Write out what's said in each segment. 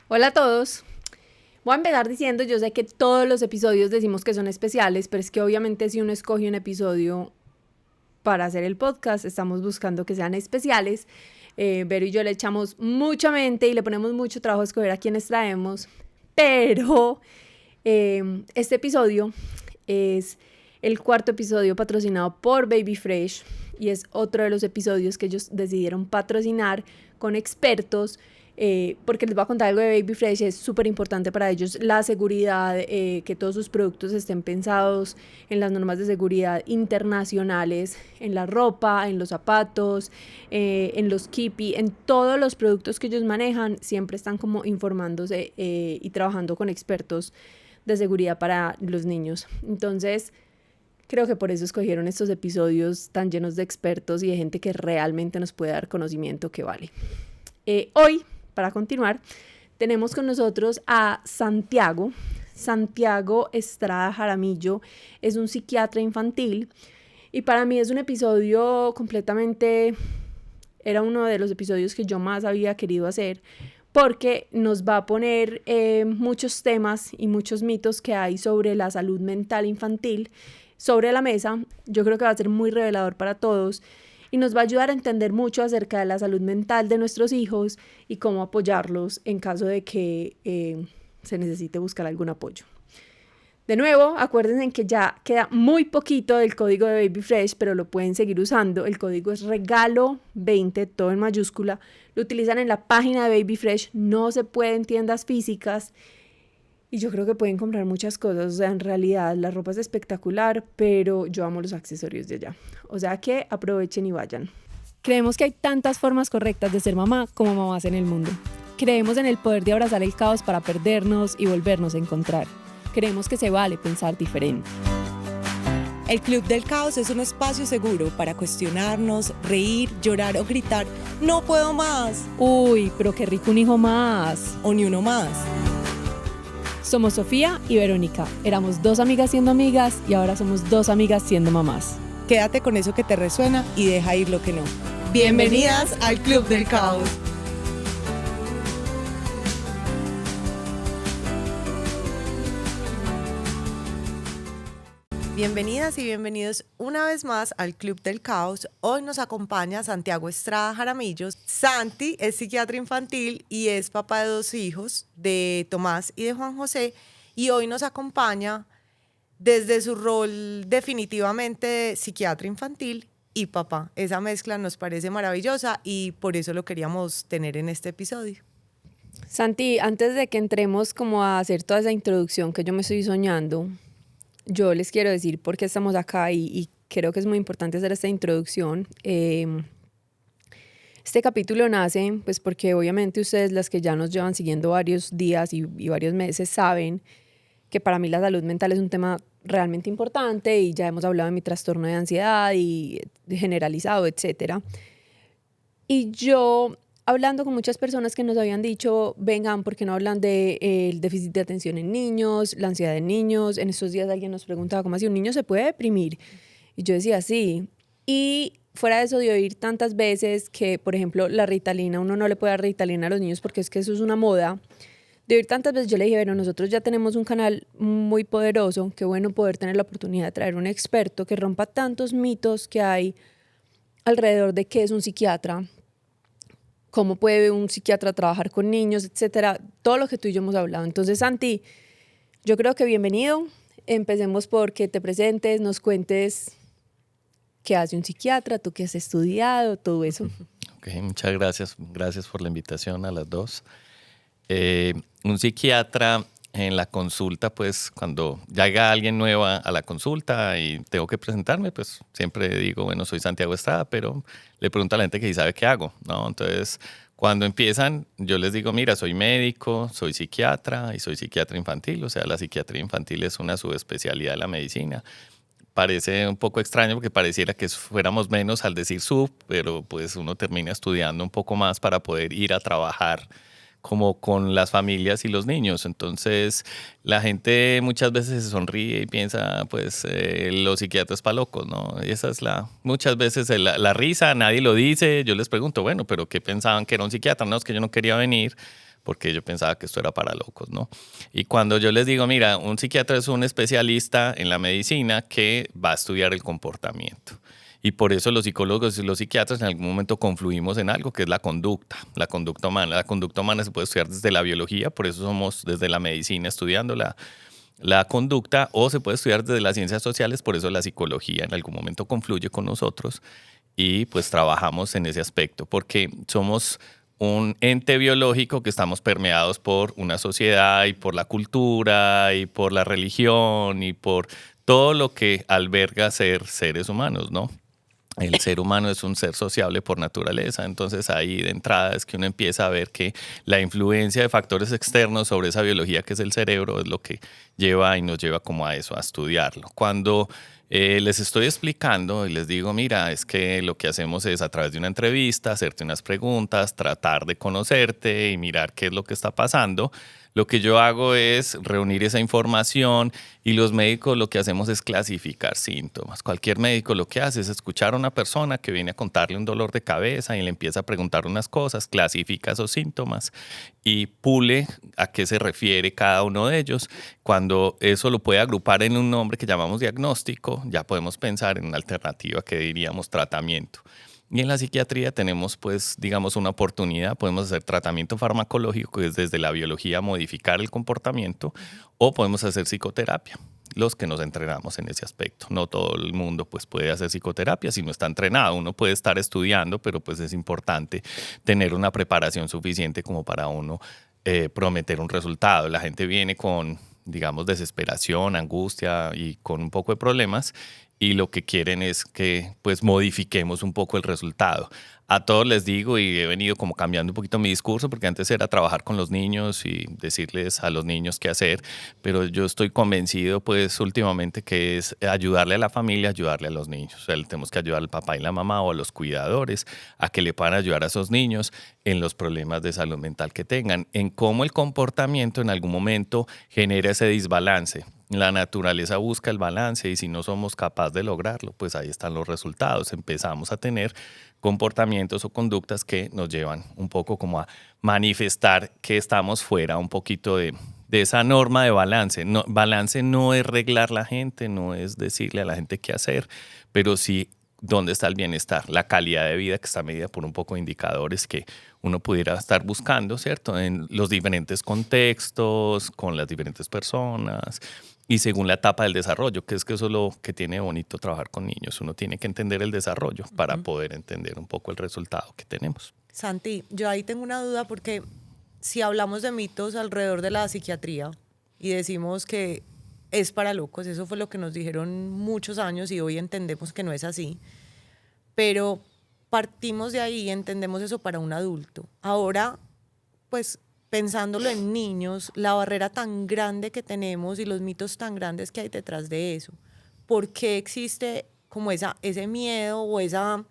Hola a todos. Voy a empezar diciendo, yo sé que todos los episodios decimos que son especiales, pero es que obviamente si uno escoge un episodio para hacer el podcast, estamos buscando que sean especiales. Vero y yo le echamos mucha mente y le ponemos mucho trabajo a escoger a quienes traemos, pero este episodio es el cuarto episodio patrocinado por Baby Fresh y es otro de los episodios que ellos decidieron patrocinar con expertos. Porque les voy a contar algo de Baby Fresh, es súper importante para ellos la seguridad, que todos sus productos estén pensados en las normas de seguridad internacionales, en la ropa, en los zapatos, en los kipi, en todos los productos que ellos manejan, siempre están como informándose y trabajando con expertos de seguridad para los niños. Entonces, creo que por eso escogieron estos episodios tan llenos de expertos y de gente que realmente nos puede dar conocimiento que vale. Hoy, para continuar, tenemos con nosotros a Santiago. Santiago Estrada Jaramillo es un psiquiatra infantil y para mí es un episodio completamente... Era uno de los episodios que yo más había querido hacer porque nos va a poner muchos temas y muchos mitos que hay sobre la salud mental infantil sobre la mesa. Yo creo que va a ser muy revelador para todos y nos va a ayudar a entender mucho acerca de la salud mental de nuestros hijos y cómo apoyarlos en caso de que se necesite buscar algún apoyo. De nuevo, acuérdense que ya queda muy poquito del código de Baby Fresh, pero lo pueden seguir usando. El código es regalo20, todo en mayúscula. Lo utilizan en la página de Baby Fresh, no se puede en tiendas físicas. Y yo creo que pueden comprar muchas cosas, o sea, en realidad la ropa es espectacular, pero yo amo los accesorios de allá. O sea que aprovechen y vayan. Creemos que hay tantas formas correctas de ser mamá como mamás en el mundo. Creemos en el poder de abrazar el caos para perdernos y volvernos a encontrar. Creemos que se vale pensar diferente. El Club del Caos es un espacio seguro para cuestionarnos, reír, llorar o gritar «¡No puedo más!» Uy, pero qué rico un hijo más. o «Ni uno más». Somos Sofía y Verónica. Éramos dos amigas siendo amigas y ahora somos dos amigas siendo mamás. Quédate con eso que te resuena y deja ir lo que no. Bienvenidas al Club del Caos. Bienvenidas y bienvenidos una vez más al Club del Caos. Hoy nos acompaña Santiago Estrada Jaramillo. Santi es psiquiatra infantil y es papá de 2 hijos, de Tomás y de Juan José. Y hoy nos acompaña desde su rol definitivamente de psiquiatra infantil y papá. Esa mezcla nos parece maravillosa y por eso lo queríamos tener en este episodio. Santi, antes de que entremos como a hacer toda esa introducción que yo me estoy soñando, yo les quiero decir por qué estamos acá y creo que es muy importante hacer esta introducción. Este capítulo nace pues porque obviamente ustedes, las que ya nos llevan siguiendo varios días y varios meses, saben que para mí la salud mental es un tema realmente importante y ya hemos hablado de mi trastorno de ansiedad y generalizado, etcétera. Y yo, hablando con muchas personas que nos habían dicho, vengan, ¿por qué no hablan del déficit de atención en niños, la ansiedad en niños? En estos días alguien nos preguntaba, ¿cómo así un niño se puede deprimir? Y yo decía, sí. Y fuera de eso, de oír tantas veces que, por ejemplo, la Ritalina, uno no le puede dar Ritalina a los niños porque es que eso es una moda. De oír tantas veces, yo le dije, bueno, nosotros ya tenemos un canal muy poderoso, qué bueno poder tener la oportunidad de traer un experto que rompa tantos mitos que hay alrededor de qué es un psiquiatra, cómo puede un psiquiatra trabajar con niños, etcétera, todo lo que tú y yo hemos hablado. Entonces, Santi, yo creo que bienvenido. Empecemos por que te presentes, nos cuentes qué hace un psiquiatra, tú qué has estudiado, todo eso. Ok, muchas gracias. Gracias por la invitación a las dos. Un psiquiatra en la consulta, pues cuando llega alguien nueva a la consulta y tengo que presentarme, pues siempre digo, bueno, soy Santiago Estrada, pero le pregunto a la gente que sí sabe qué hago, ¿no? Entonces, cuando empiezan, yo les digo, mira, soy médico, soy psiquiatra y soy psiquiatra infantil, o sea, la psiquiatría infantil es una subespecialidad de la medicina. Parece un poco extraño porque pareciera que fuéramos menos al decir sub, pero pues uno termina estudiando un poco más para poder ir a trabajar como con las familias y los niños. Entonces, la gente muchas veces se sonríe y piensa, pues, los psiquiatras para locos, ¿no? Y esa es muchas veces la risa, nadie lo dice. Yo les pregunto, bueno, ¿pero qué pensaban que era un psiquiatra? No, es que yo no quería venir porque yo pensaba que esto era para locos, ¿no? Y cuando yo les digo, mira, un psiquiatra es un especialista en la medicina que va a estudiar el comportamiento. Y por eso los psicólogos y los psiquiatras en algún momento confluimos en algo que es la conducta humana. La conducta humana se puede estudiar desde la biología, por eso somos desde la medicina estudiando la conducta, o se puede estudiar desde las ciencias sociales, por eso la psicología en algún momento confluye con nosotros y pues trabajamos en ese aspecto, porque somos un ente biológico que estamos permeados por una sociedad y por la cultura y por la religión y por todo lo que alberga ser seres humanos, ¿no? El ser humano es un ser sociable por naturaleza, entonces ahí de entrada es que uno empieza a ver que la influencia de factores externos sobre esa biología que es el cerebro es lo que lleva y nos lleva como a eso, a estudiarlo. Cuando les estoy explicando y les digo, mira, es que lo que hacemos es a través de una entrevista, hacerte unas preguntas, tratar de conocerte y mirar qué es lo que está pasando. Lo que yo hago es reunir esa información y los médicos lo que hacemos es clasificar síntomas. Cualquier médico lo que hace es escuchar a una persona que viene a contarle un dolor de cabeza y le empieza a preguntar unas cosas, clasifica esos síntomas y pule a qué se refiere cada uno de ellos. Cuando eso lo puede agrupar en un nombre que llamamos diagnóstico, ya podemos pensar en una alternativa que diríamos tratamiento. Y en la psiquiatría tenemos, pues, digamos, una oportunidad. Podemos hacer tratamiento farmacológico, que es desde la biología modificar el comportamiento, o podemos hacer psicoterapia, los que nos entrenamos en ese aspecto. No todo el mundo pues, puede hacer psicoterapia si no está entrenado. Uno puede estar estudiando, pero pues es importante tener una preparación suficiente como para uno prometer un resultado. La gente viene con, digamos, desesperación, angustia y con un poco de problemas, y lo que quieren es que pues modifiquemos un poco el resultado. A todos les digo, y he venido como cambiando un poquito mi discurso, porque antes era trabajar con los niños y decirles a los niños qué hacer, pero yo estoy convencido pues últimamente que es ayudarle a la familia, ayudarle a los niños. O sea, le tenemos que ayudar al papá y la mamá o a los cuidadores a que le puedan ayudar a esos niños en los problemas de salud mental que tengan, en cómo el comportamiento en algún momento genera ese desbalance. La naturaleza busca el balance y si no somos capaces de lograrlo, pues ahí están los resultados. Empezamos a tener comportamientos o conductas que nos llevan un poco como a manifestar que estamos fuera un poquito de esa norma de balance. No, balance no es reglar la gente, no es decirle a la gente qué hacer, pero sí dónde está el bienestar, la calidad de vida que está medida por un poco de indicadores que uno pudiera estar buscando, ¿cierto? En los diferentes contextos, con las diferentes personas y según la etapa del desarrollo, que es que eso es lo que tiene bonito trabajar con niños. Uno tiene que entender el desarrollo para poder entender un poco el resultado que tenemos. Santi, yo ahí tengo una duda porque si hablamos de mitos alrededor de la psiquiatría y decimos que es para locos, eso fue lo que nos dijeron muchos años y hoy entendemos que no es así, pero partimos de ahí y entendemos eso para un adulto. Ahora, pues pensándolo en niños, la barrera tan grande que tenemos y los mitos tan grandes que hay detrás de eso, ¿por qué existe como ese miedo o esa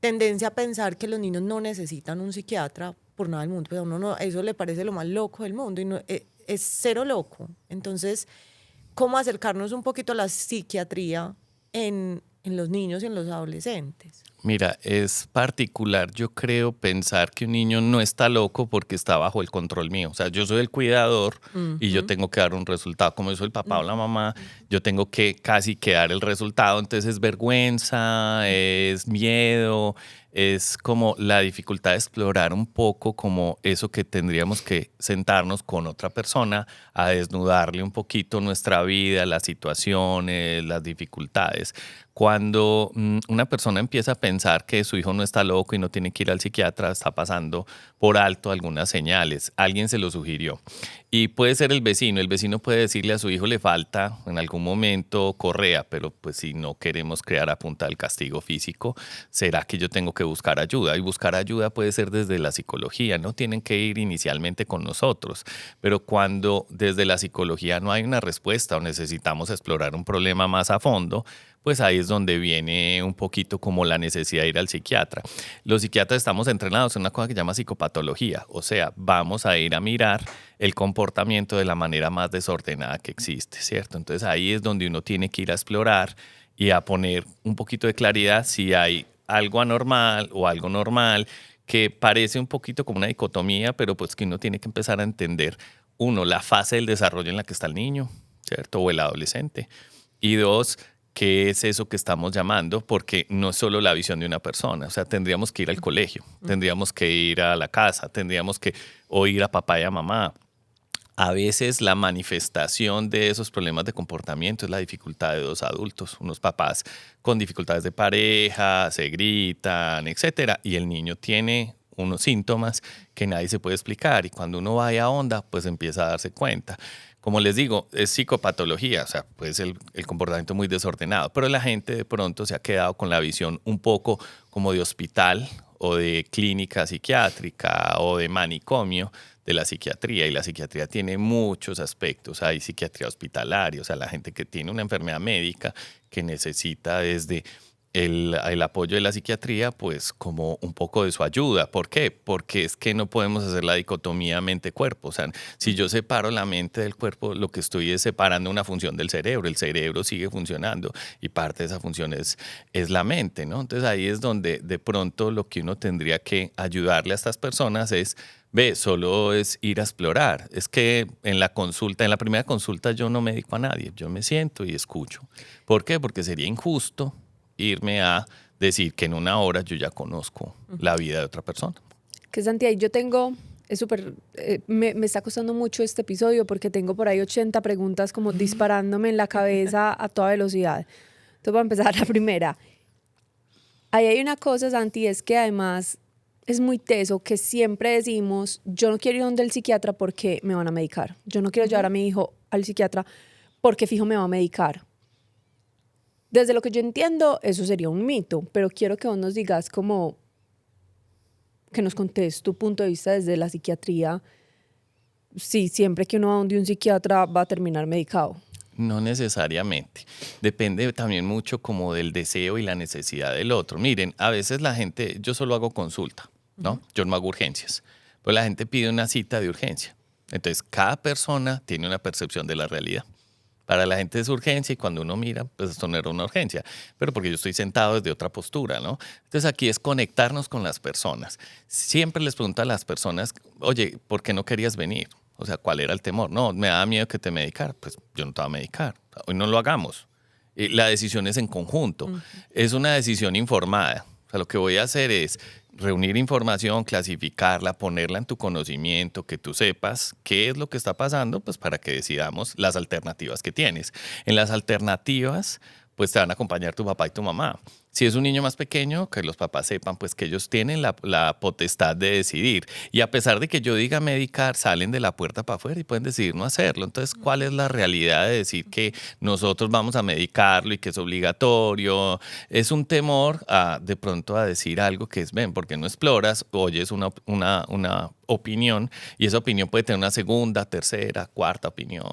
tendencia a pensar que los niños no necesitan un psiquiatra por nada del mundo? Pero a uno no, eso le parece lo más loco del mundo y no, es cero loco. Entonces, ¿cómo acercarnos un poquito a la psiquiatría en los niños y en los adolescentes? Mira, es particular, yo creo, pensar que un niño no está loco porque está bajo el control mío. O sea, yo soy el cuidador y yo tengo que dar un resultado. Como yo soy el papá o la mamá, yo tengo que casi que dar el resultado. Entonces es vergüenza, es miedo, es como la dificultad de explorar un poco como eso que tendríamos que sentarnos con otra persona a desnudarle un poquito nuestra vida, las situaciones, las dificultades. Cuando una persona empieza a pensar que su hijo no está loco y no tiene que ir al psiquiatra, está pasando por alto algunas señales. Alguien se lo sugirió. Y puede ser el vecino puede decirle a su hijo le falta en algún momento correa, pero pues si no queremos crear a punta del castigo físico, será que yo tengo que buscar ayuda. Y buscar ayuda puede ser desde la psicología, no tienen que ir inicialmente con nosotros, pero cuando desde la psicología no hay una respuesta o necesitamos explorar un problema más a fondo, pues ahí es donde viene un poquito como la necesidad de ir al psiquiatra. Los psiquiatras estamos entrenados en una cosa que se llama psicopatología, o sea, vamos a ir a mirar el comportamiento de la manera más desordenada que existe, ¿cierto? Entonces ahí es donde uno tiene que ir a explorar y a poner un poquito de claridad si hay algo anormal o algo normal que parece un poquito como una dicotomía, pero pues que uno tiene que empezar a entender, uno, la fase del desarrollo en la que está el niño, ¿cierto? O el adolescente. Y dos, ¿qué es eso que estamos llamando? Porque no es solo la visión de una persona. O sea, tendríamos que ir al colegio, tendríamos que ir a la casa, tendríamos que oír a papá y a mamá. A veces la manifestación de esos problemas de comportamiento es la dificultad de dos adultos, unos papás con dificultades de pareja, se gritan, etcétera, y el niño tiene unos síntomas que nadie se puede explicar y cuando uno va a onda, pues empieza a darse cuenta. Como les digo, es psicopatología, o sea, pues el comportamiento muy desordenado, pero la gente de pronto se ha quedado con la visión un poco como de hospital o de clínica psiquiátrica o de manicomio de la psiquiatría, y la psiquiatría tiene muchos aspectos. Hay psiquiatría hospitalaria, o sea, la gente que tiene una enfermedad médica que necesita desde el apoyo de la psiquiatría, pues como un poco de su ayuda. ¿Por qué? Porque es que no podemos hacer la dicotomía mente-cuerpo. O sea, si yo separo la mente del cuerpo, lo que estoy es separando una función del cerebro. El cerebro sigue funcionando y parte de esa función es la mente, ¿no? Entonces ahí es donde de pronto lo que uno tendría que ayudarle a estas personas es, ve, solo es ir a explorar. Es que en la consulta, en la primera consulta yo no medico a nadie, yo me siento y escucho. ¿Por qué? Porque sería injusto irme a decir que en una hora yo ya conozco la vida de otra persona. Que Santi, ahí yo tengo, es súper, me está costando mucho este episodio porque tengo por ahí 80 preguntas como disparándome en la cabeza a toda velocidad. Entonces voy a empezar la primera. Ahí hay una cosa, Santi, es que además es muy teso que siempre decimos, yo no quiero ir donde el psiquiatra porque me van a medicar. Yo no quiero llevar a mi hijo al psiquiatra porque fijo me va a medicar. Desde lo que yo entiendo, eso sería un mito, pero quiero que vos nos digas como, que nos contes tu punto de vista desde la psiquiatría, si siempre que uno va donde un psiquiatra va a terminar medicado. No necesariamente. Depende también mucho como del deseo y la necesidad del otro. Miren, a veces la gente, yo solo hago consulta, ¿no? Yo no hago urgencias, pero la gente pide una cita de urgencia. Entonces, cada persona tiene una percepción de la realidad. Para la gente es urgencia y cuando uno mira, pues esto no era una urgencia, pero porque yo estoy sentado desde otra postura, ¿no? Entonces aquí es conectarnos con las personas. Siempre les pregunto a las personas, oye, ¿por qué no querías venir? O sea, ¿cuál era el temor? No, me daba miedo que te medicara. Pues yo no te voy a medicar. Hoy no lo hagamos. La decisión es en conjunto. Es una decisión informada. O sea, lo que voy a hacer es reunir información, clasificarla, ponerla en tu conocimiento, que tú sepas qué es lo que está pasando, pues para que decidamos las alternativas que tienes. En las alternativas, pues te van a acompañar tu papá y tu mamá. Si es un niño más pequeño, que los papás sepan pues que ellos tienen la potestad de decidir. Y a pesar de que yo diga medicar, salen de la puerta para afuera y pueden decidir no hacerlo. Entonces, ¿cuál es la realidad de decir que nosotros vamos a medicarlo y que es obligatorio? Es un temor de pronto a decir algo que es, ven, porque no exploras, oyes una opinión y esa opinión puede tener una segunda, tercera, cuarta opinión.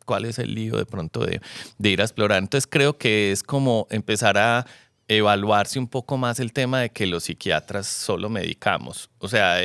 ¿Cuál es el lío de pronto de ir a explorar? Entonces, creo que es como empezar a evaluarse un poco más el tema de que los psiquiatras solo medicamos. O sea,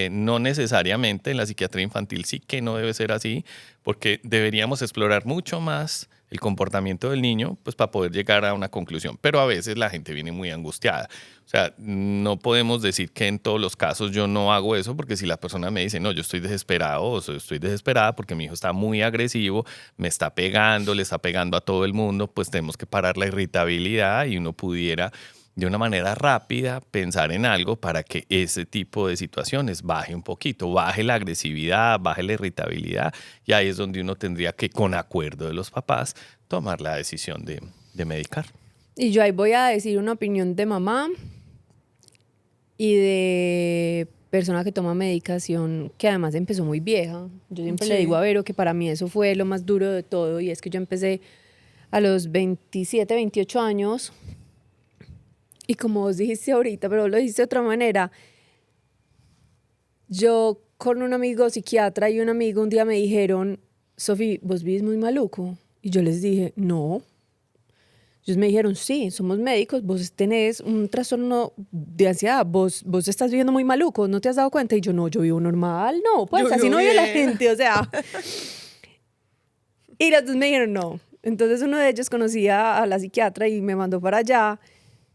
no necesariamente en la psiquiatría infantil sí que no debe ser así, porque deberíamos explorar mucho más el comportamiento del niño, pues para poder llegar a una conclusión. Pero a veces la gente viene muy angustiada. O sea, no podemos decir que en todos los casos yo no hago eso, porque si la persona me dice, no, yo estoy desesperado o estoy desesperada porque mi hijo está muy agresivo, me está pegando, le está pegando a todo el mundo, pues tenemos que parar la irritabilidad y uno pudiera de una manera rápida pensar en algo para que ese tipo de situaciones baje un poquito, baje la agresividad, baje la irritabilidad, y ahí es donde uno tendría que, con acuerdo de los papás, tomar la decisión de medicar. Y yo ahí voy a decir una opinión de mamá y de persona que toma medicación, que además empezó muy vieja. Yo siempre le digo a Vero que para mí eso fue lo más duro de todo, y es que yo empecé a los 27, 28 años, y como vos dijiste ahorita, pero vos lo dijiste de otra manera, yo con un amigo psiquiatra y un amigo un día me dijeron, Sofi, ¿vos vivís muy maluco? Y yo les dije, no. Ellos me dijeron, sí, somos médicos, vos tenés un trastorno de ansiedad, vos estás viviendo muy maluco, ¿no te has dado cuenta? Y yo, no, yo vivo normal, no, pues así no vive la gente, o sea. Y los dos me dijeron, no. Entonces uno de ellos conocía a la psiquiatra y me mandó para allá.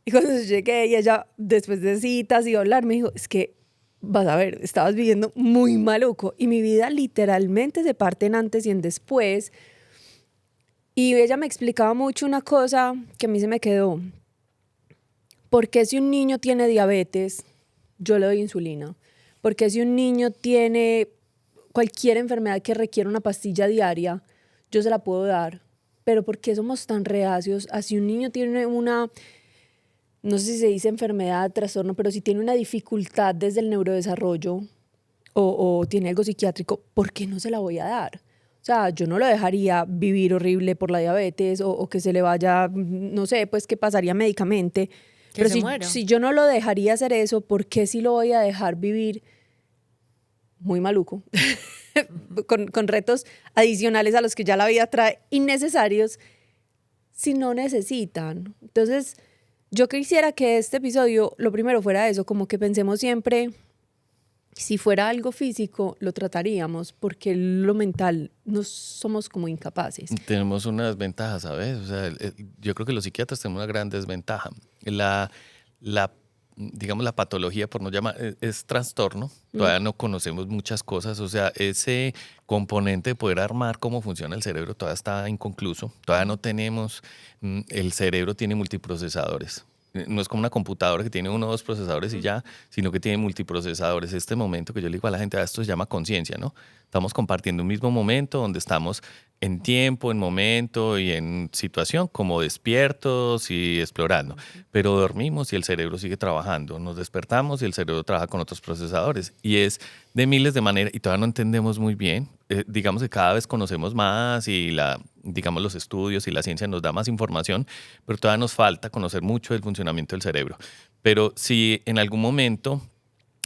Y cuando yo llegué, y ella, después de citas y hablar, me dijo, es que vas a ver, estabas viviendo muy maluco. Y mi vida literalmente se parte en antes y en después. Y ella me explicaba mucho una cosa que a mí se me quedó. ¿Por qué si un niño tiene diabetes, yo le doy insulina? ¿Por qué si un niño tiene cualquier enfermedad que requiera una pastilla diaria, yo se la puedo dar? Pero ¿por qué somos tan reacios a si un niño tiene una, no sé si se dice enfermedad, trastorno, pero si tiene una dificultad desde el neurodesarrollo o tiene algo psiquiátrico, ¿por qué no se la voy a dar? O sea, yo no lo dejaría vivir horrible por la diabetes o que se le vaya, no sé, pues qué pasaría médicamente. Que Pero se muera. si yo no lo dejaría hacer eso, ¿por qué sí lo voy a dejar vivir muy maluco? con retos adicionales a los que ya la vida trae, innecesarios, si no necesitan. Entonces, yo quisiera que este episodio, lo primero fuera eso, como que pensemos siempre, si fuera algo físico, lo trataríamos, porque lo mental no somos como incapaces. Tenemos una desventaja, ¿sabes? O sea, yo creo que los psiquiatras tenemos una gran desventaja. La, digamos, la patología, por no llamar, es trastorno. Todavía no conocemos muchas cosas. O sea, ese componente de poder armar cómo funciona el cerebro todavía está inconcluso. Todavía no tenemos, el cerebro tiene multiprocesadores. No es como una computadora que tiene uno o dos procesadores y ya, sino que tiene multiprocesadores. Este momento que yo le digo a la gente, esto se llama conciencia, ¿no? Estamos compartiendo un mismo momento donde estamos en tiempo, en momento y en situación como despiertos y explorando. Pero dormimos y el cerebro sigue trabajando. Nos despertamos y el cerebro trabaja con otros procesadores. Y es de miles de maneras y todavía no entendemos muy bien. Digamos que cada vez conocemos más y digamos, los estudios y la ciencia nos da más información, pero todavía nos falta conocer mucho del funcionamiento del cerebro. Pero si en algún momento,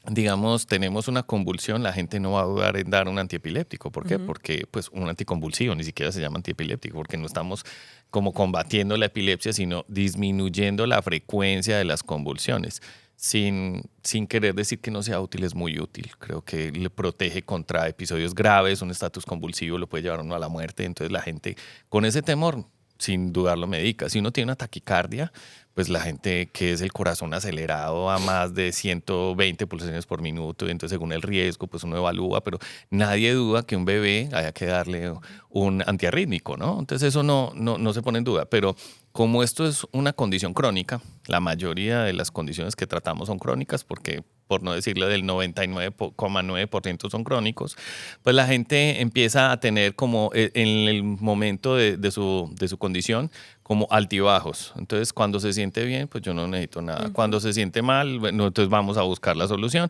digamos, tenemos una convulsión, la gente no va a dudar en dar un antiepiléptico. ¿Por qué? Porque pues un anticonvulsivo, ni siquiera se llama antiepiléptico, porque no estamos como combatiendo la epilepsia, sino disminuyendo la frecuencia de las convulsiones. Sin querer decir que no sea útil, es muy útil. Creo que le protege contra episodios graves, un estatus convulsivo lo puede llevar a uno a la muerte. Entonces la gente con ese temor, sin dudar, lo medica. Si uno tiene una taquicardia, pues la gente que es el corazón acelerado a más de 120 pulsaciones por minuto, y entonces según el riesgo, pues uno evalúa, pero nadie duda que un bebé haya que darle un antiarrítmico, ¿no? Entonces eso no se pone en duda, pero como esto es una condición crónica, la mayoría de las condiciones que tratamos son crónicas, porque por no decirle del 99,9% son crónicos, pues la gente empieza a tener como en el momento de su condición como altibajos. Entonces, cuando se siente bien, pues yo no necesito nada. Cuando se siente mal, bueno, entonces vamos a buscar la solución.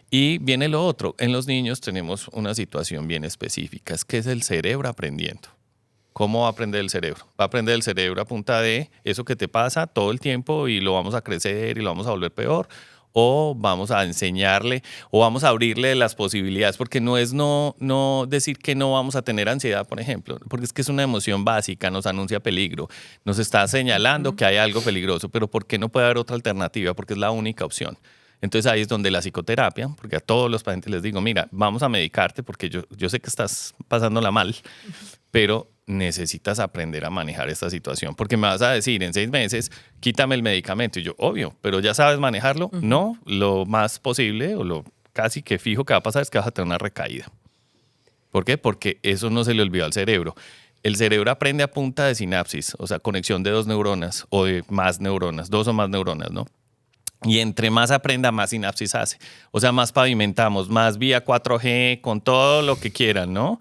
Y viene lo otro. En los niños tenemos una situación bien específica, es que es el cerebro aprendiendo. ¿Cómo va a aprender el cerebro? Va a aprender el cerebro a punta de eso que te pasa todo el tiempo y lo vamos a crecer y lo vamos a volver peor, o vamos a enseñarle o vamos a abrirle las posibilidades, porque no es no decir que no vamos a tener ansiedad, por ejemplo, porque es que es una emoción básica, nos anuncia peligro, nos está señalando que hay algo peligroso, pero ¿por qué no puede haber otra alternativa? Porque es la única opción. Entonces ahí es donde la psicoterapia, porque a todos los pacientes les digo, mira, vamos a medicarte porque yo sé que estás pasándola mal, pero necesitas aprender a manejar esta situación, porque me vas a decir en 6 meses, quítame el medicamento. Y yo, obvio, pero ¿ya sabes manejarlo? No, lo más posible o lo casi que fijo que va a pasar es que vas a tener una recaída. ¿Por qué? Porque eso no se le olvidó al cerebro. El cerebro aprende a punta de sinapsis, o sea, conexión de 2 neuronas o de más neuronas, 2 o más neuronas, ¿no? Y entre más aprenda, más sinapsis hace. O sea, más pavimentamos, más vía 4G, con todo lo que quieran, ¿no?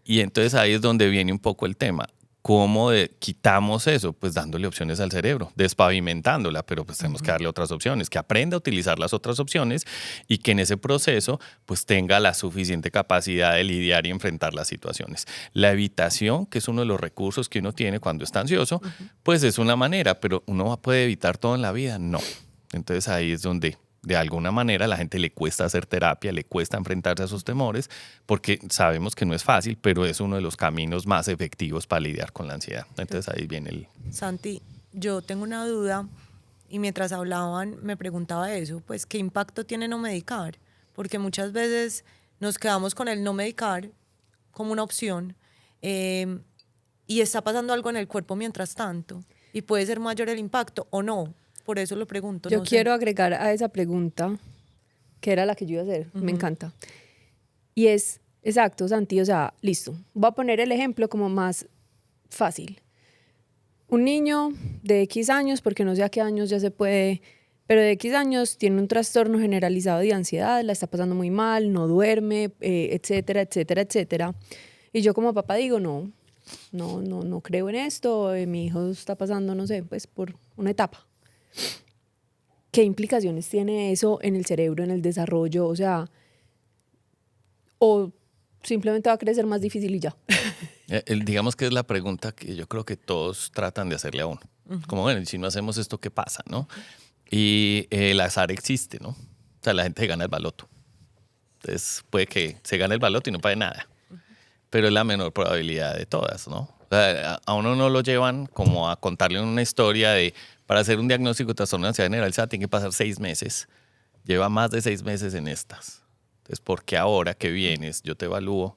Y entonces ahí es donde viene un poco el tema. ¿Cómo quitamos eso? Pues dándole opciones al cerebro, despavimentándola, pero pues tenemos que darle otras opciones, que aprenda a utilizar las otras opciones y que en ese proceso pues tenga la suficiente capacidad de lidiar y enfrentar las situaciones. La evitación, que es uno de los recursos que uno tiene cuando está ansioso, pues es una manera, pero uno puede evitar todo en la vida, no. Entonces ahí es donde de alguna manera a la gente le cuesta hacer terapia, le cuesta enfrentarse a sus temores, porque sabemos que no es fácil, pero es uno de los caminos más efectivos para lidiar con la ansiedad. Entonces ahí viene el... Santi, yo tengo una duda y mientras hablaban me preguntaba eso, pues ¿qué impacto tiene no medicar? Porque muchas veces nos quedamos con el no medicar como una opción y está pasando algo en el cuerpo mientras tanto y puede ser mayor el impacto o no. Por eso lo pregunto. Yo no sé. quiero agregar a esa pregunta que era la que yo iba a hacer, me encanta. Y es, exacto, Santi, o sea, listo. Voy a poner el ejemplo como más fácil. Un niño de X años, porque no sé a qué años ya se puede, pero de X años tiene un trastorno generalizado de ansiedad, la está pasando muy mal, no duerme, etcétera, etcétera, etcétera. Y yo como papá digo, no creo en esto, mi hijo está pasando, no sé, pues por una etapa. ¿Qué implicaciones tiene eso en el cerebro, en el desarrollo? O sea, o simplemente va a crecer más difícil y ya. Digamos que es la pregunta que yo creo que todos tratan de hacerle a uno. Como, bueno, y si no hacemos esto, ¿qué pasa, no? Y el azar existe, ¿no? O sea, la gente gana el baloto. Entonces, puede que se gane el baloto y no pague nada. Pero es la menor probabilidad de todas, ¿no? O sea, a uno no lo llevan como a contarle una historia de, para hacer un diagnóstico de trastorno de ansiedad generalizada tiene que pasar 6 meses. Lleva más de 6 meses en estas. Entonces, ¿por qué ahora que vienes yo te evalúo?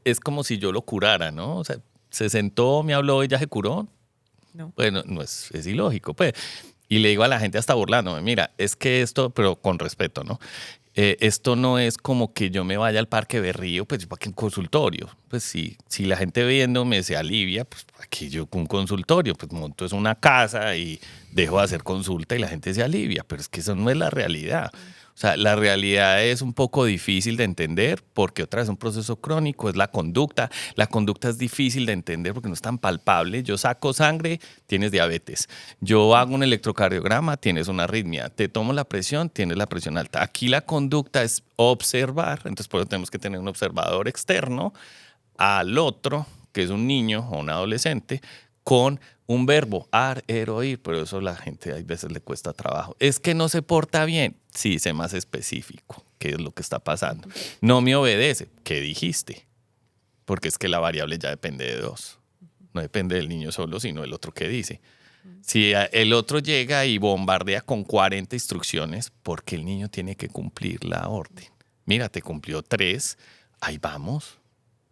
Es como si yo lo curara, ¿no? O sea, se sentó, me habló y ya se curó. No. Bueno, no es ilógico, pues. Y le digo a la gente hasta burlándome, mira, es que esto, pero con respeto, ¿no? Esto no es como que yo me vaya al Parque Berrío, pues para que un consultorio. Pues si la gente viéndome se alivia, pues aquí yo con un consultorio, pues monto es una casa y dejo de hacer consulta y la gente se alivia, pero es que eso no es la realidad. O sea, la realidad es un poco difícil de entender porque otra vez es un proceso crónico, es la conducta. La conducta es difícil de entender porque no es tan palpable. Yo saco sangre, tienes diabetes. Yo hago un electrocardiograma, tienes una arritmia. Te tomo la presión, tienes la presión alta. Aquí la conducta es observar, entonces por eso tenemos que tener un observador externo al otro, que es un niño o un adolescente, con un verbo, oír, pero eso a la gente a veces le cuesta trabajo. Es que no se porta bien. Sí, sé más específico. ¿Qué es lo que está pasando? No me obedece. ¿Qué dijiste? Porque es que la variable ya depende de dos. No depende del niño solo, sino del otro que dice. Si el otro llega y bombardea con 40 instrucciones, porque el niño tiene que cumplir la orden. Mira, te cumplió 3, ahí vamos.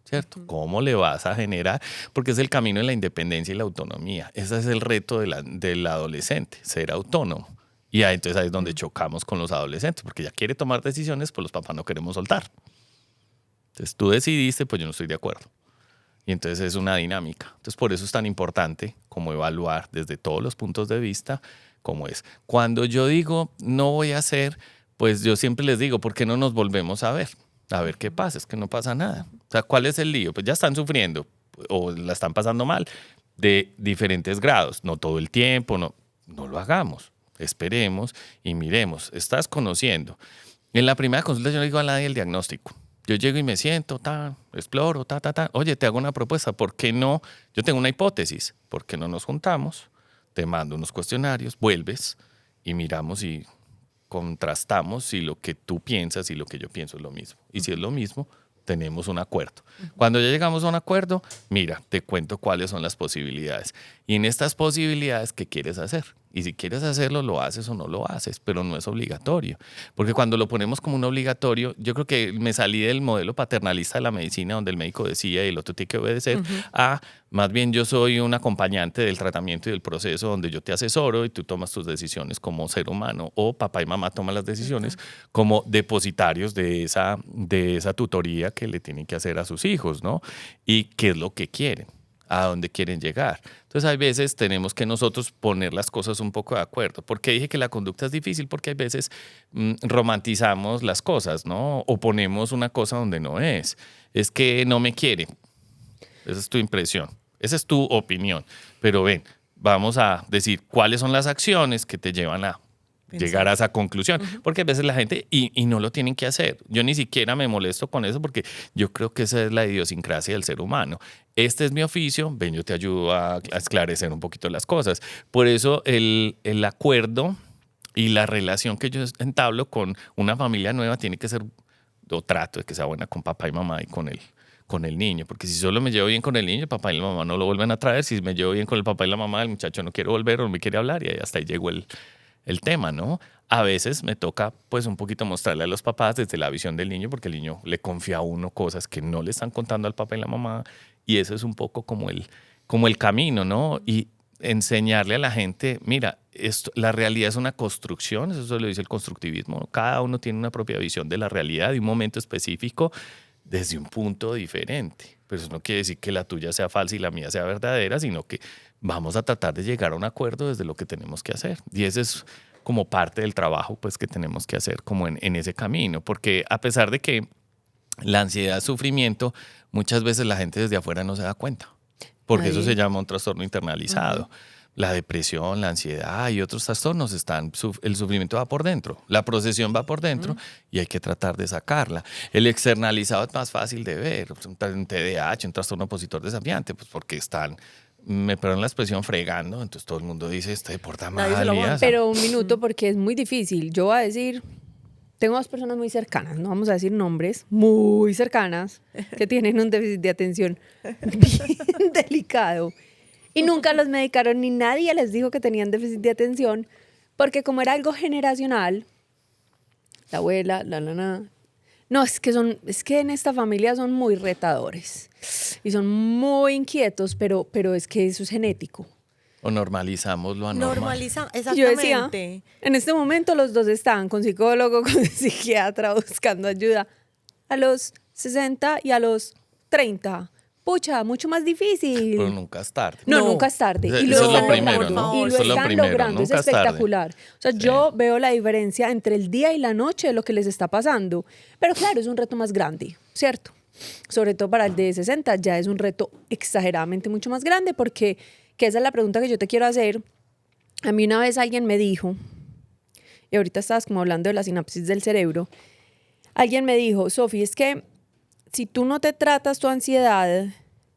¿Cierto? ¿Cómo le vas a generar? Porque es el camino de la independencia y la autonomía. Ese es el reto del adolescente, ser autónomo. Y ahí, entonces ahí es donde chocamos con los adolescentes, porque ya quiere tomar decisiones, pues los papás no queremos soltar. Entonces tú decidiste, pues yo no estoy de acuerdo. Y entonces es una dinámica. Entonces por eso es tan importante como evaluar desde todos los puntos de vista cómo es. Cuando yo digo no voy a hacer, pues yo siempre les digo, ¿por qué no nos volvemos a ver? A ver qué pasa, es que no pasa nada. O sea, ¿cuál es el lío? Pues ya están sufriendo o la están pasando mal de diferentes grados. No todo el tiempo, no lo hagamos. Esperemos y miremos. Estás conociendo. En la primera consulta yo no digo a nadie el diagnóstico. Yo llego y me siento, exploro, Oye, te hago una propuesta. ¿Por qué no? Yo tengo una hipótesis. ¿Por qué no nos juntamos? Te mando unos cuestionarios, vuelves y miramos y contrastamos si lo que tú piensas y lo que yo pienso es lo mismo. Y si es lo mismo, tenemos un acuerdo. Cuando ya llegamos a un acuerdo, mira, te cuento cuáles son las posibilidades. Y en estas posibilidades, ¿qué quieres hacer? Y si quieres hacerlo, lo haces o no lo haces, pero no es obligatorio. Porque cuando lo ponemos como un obligatorio, yo creo que me salí del modelo paternalista de la medicina, donde el médico decía y el otro tiene que obedecer, a más bien yo soy un acompañante del tratamiento y del proceso donde yo te asesoro y tú tomas tus decisiones como ser humano, o papá y mamá toman las decisiones como depositarios de esa tutoría que le tienen que hacer a sus hijos, ¿no? Y qué es lo que quieren, a dónde quieren llegar. Entonces, hay veces tenemos que nosotros poner las cosas un poco de acuerdo. ¿Por qué dije que la conducta es difícil? Porque hay veces romantizamos las cosas, ¿no? O ponemos una cosa donde no es. Es que no me quiere. Esa es tu impresión. Esa es tu opinión. Pero ven, vamos a decir cuáles son las acciones que te llevan a llegar a esa conclusión, porque a veces la gente, y no lo tienen que hacer, yo ni siquiera me molesto con eso porque yo creo que esa es la idiosincrasia del ser humano. Este es mi oficio, ven, yo te ayudo a esclarecer un poquito las cosas. Por eso el acuerdo y la relación que yo entablo con una familia nueva tiene que ser, o trato de que sea buena con papá y mamá y con el niño, porque si solo me llevo bien con el niño, el papá y la mamá no lo vuelven a traer. Si me llevo bien con el papá y la mamá, el muchacho no quiere volver o no me quiere hablar, y hasta ahí llegó el tema, ¿no? A veces me toca pues un poquito mostrarle a los papás desde la visión del niño, porque el niño le confía a uno cosas que no le están contando al papá y la mamá, y eso es un poco como el camino, ¿no? Y enseñarle a la gente, mira, la realidad es una construcción, eso lo dice el constructivismo, ¿no? Cada uno tiene una propia visión de la realidad, de un momento específico, desde un punto diferente. Pero eso no quiere decir que la tuya sea falsa y la mía sea verdadera, sino que vamos a tratar de llegar a un acuerdo desde lo que tenemos que hacer. Y ese es como parte del trabajo pues, que tenemos que hacer como en ese camino. Porque a pesar de que la ansiedad es sufrimiento, muchas veces la gente desde afuera no se da cuenta. Porque eso se llama un trastorno internalizado. La depresión, la ansiedad y otros trastornos el sufrimiento va por dentro, la procesión va por dentro y hay que tratar de sacarla. El externalizado es más fácil de ver, un TDAH, un trastorno opositor desafiante, pues porque están, me perdonan la expresión, fregando, entonces todo el mundo dice, se porta mal. Pero un minuto porque es muy difícil. Yo voy a decir, tengo dos personas muy cercanas, no vamos a decir nombres, muy cercanas, que tienen un déficit de atención bien delicado. Y nunca los medicaron ni nadie les dijo que tenían déficit de atención, porque como era algo generacional, la abuela, no, es que en esta familia son muy retadores y son muy inquietos, pero es que eso es genético. O normalizamos lo anormal. Exactamente. Yo decía, en este momento los dos están con psicólogo, con psiquiatra, buscando ayuda. A los 60 y a los 30. Pucha, mucho más difícil. Pero nunca es tarde. No, nunca es tarde. Y Eso es lo primero, logrando, ¿no? Y lo Eso es lo están primero, logrando, es nunca es tarde. espectacular. O sea, yo veo la diferencia entre el día y la noche de lo que les está pasando. Pero claro, es un reto más grande, ¿cierto? Sobre todo para el de 60 ya es un reto exageradamente mucho más grande porque, que esa es la pregunta que yo te quiero hacer. A mí una vez alguien me dijo, y ahorita estabas como hablando de la sinapsis del cerebro, alguien me dijo, Sofi, es que si tú no te tratas tu ansiedad,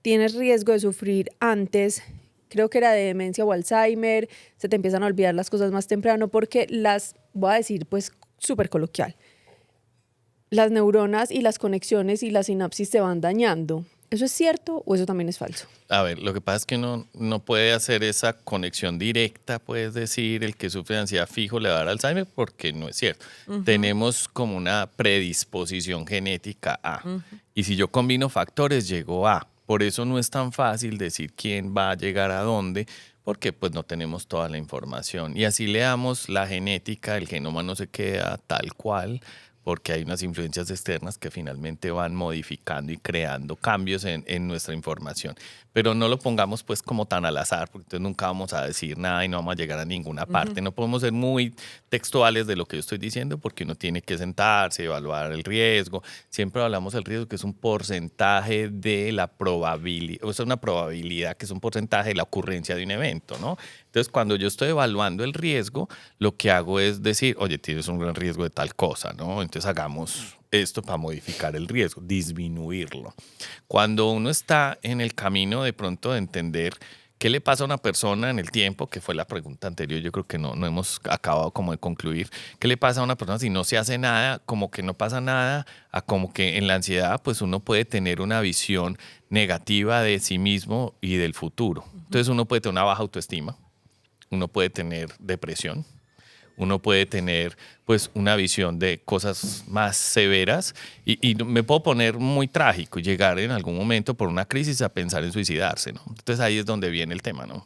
tienes riesgo de sufrir antes, creo que era de demencia o Alzheimer, se te empiezan a olvidar las cosas más temprano porque voy a decir pues súper coloquial, las neuronas y las conexiones y la sinapsis se van dañando. ¿Eso es cierto o eso también es falso? A ver, lo que pasa es que uno no puede hacer esa conexión directa, puedes decir, el que sufre de ansiedad fijo le va a dar Alzheimer, porque no es cierto. Tenemos como una predisposición genética a. Y si yo combino factores, llego a. Por eso no es tan fácil decir quién va a llegar a dónde, porque pues no tenemos toda la información. Y así leamos la genética, el genoma no se queda tal cual, porque hay unas influencias externas que finalmente van modificando y creando cambios en nuestra información. Pero no lo pongamos pues como tan al azar, porque entonces nunca vamos a decir nada y no vamos a llegar a ninguna parte. No podemos ser muy textuales de lo que yo estoy diciendo, porque uno tiene que sentarse, evaluar el riesgo. Siempre hablamos del riesgo, que es un porcentaje de la probabilidad, o sea, una probabilidad que es un porcentaje de la ocurrencia de un evento, ¿no? Entonces, cuando yo estoy evaluando el riesgo, lo que hago es decir, oye, tienes un gran riesgo de tal cosa, ¿no? Entonces, hagamos esto para modificar el riesgo, disminuirlo. Cuando uno está en el camino de pronto de entender qué le pasa a una persona en el tiempo, que fue la pregunta anterior, yo creo que no hemos acabado como de concluir, qué le pasa a una persona si no se hace nada, como que no pasa nada, a como que en la ansiedad pues uno puede tener una visión negativa de sí mismo y del futuro. Entonces uno puede tener una baja autoestima, uno puede tener depresión, uno puede tener pues una visión de cosas más severas y me puedo poner muy trágico y llegar en algún momento por una crisis a pensar en suicidarse, ¿no? Entonces ahí es donde viene el tema, ¿no?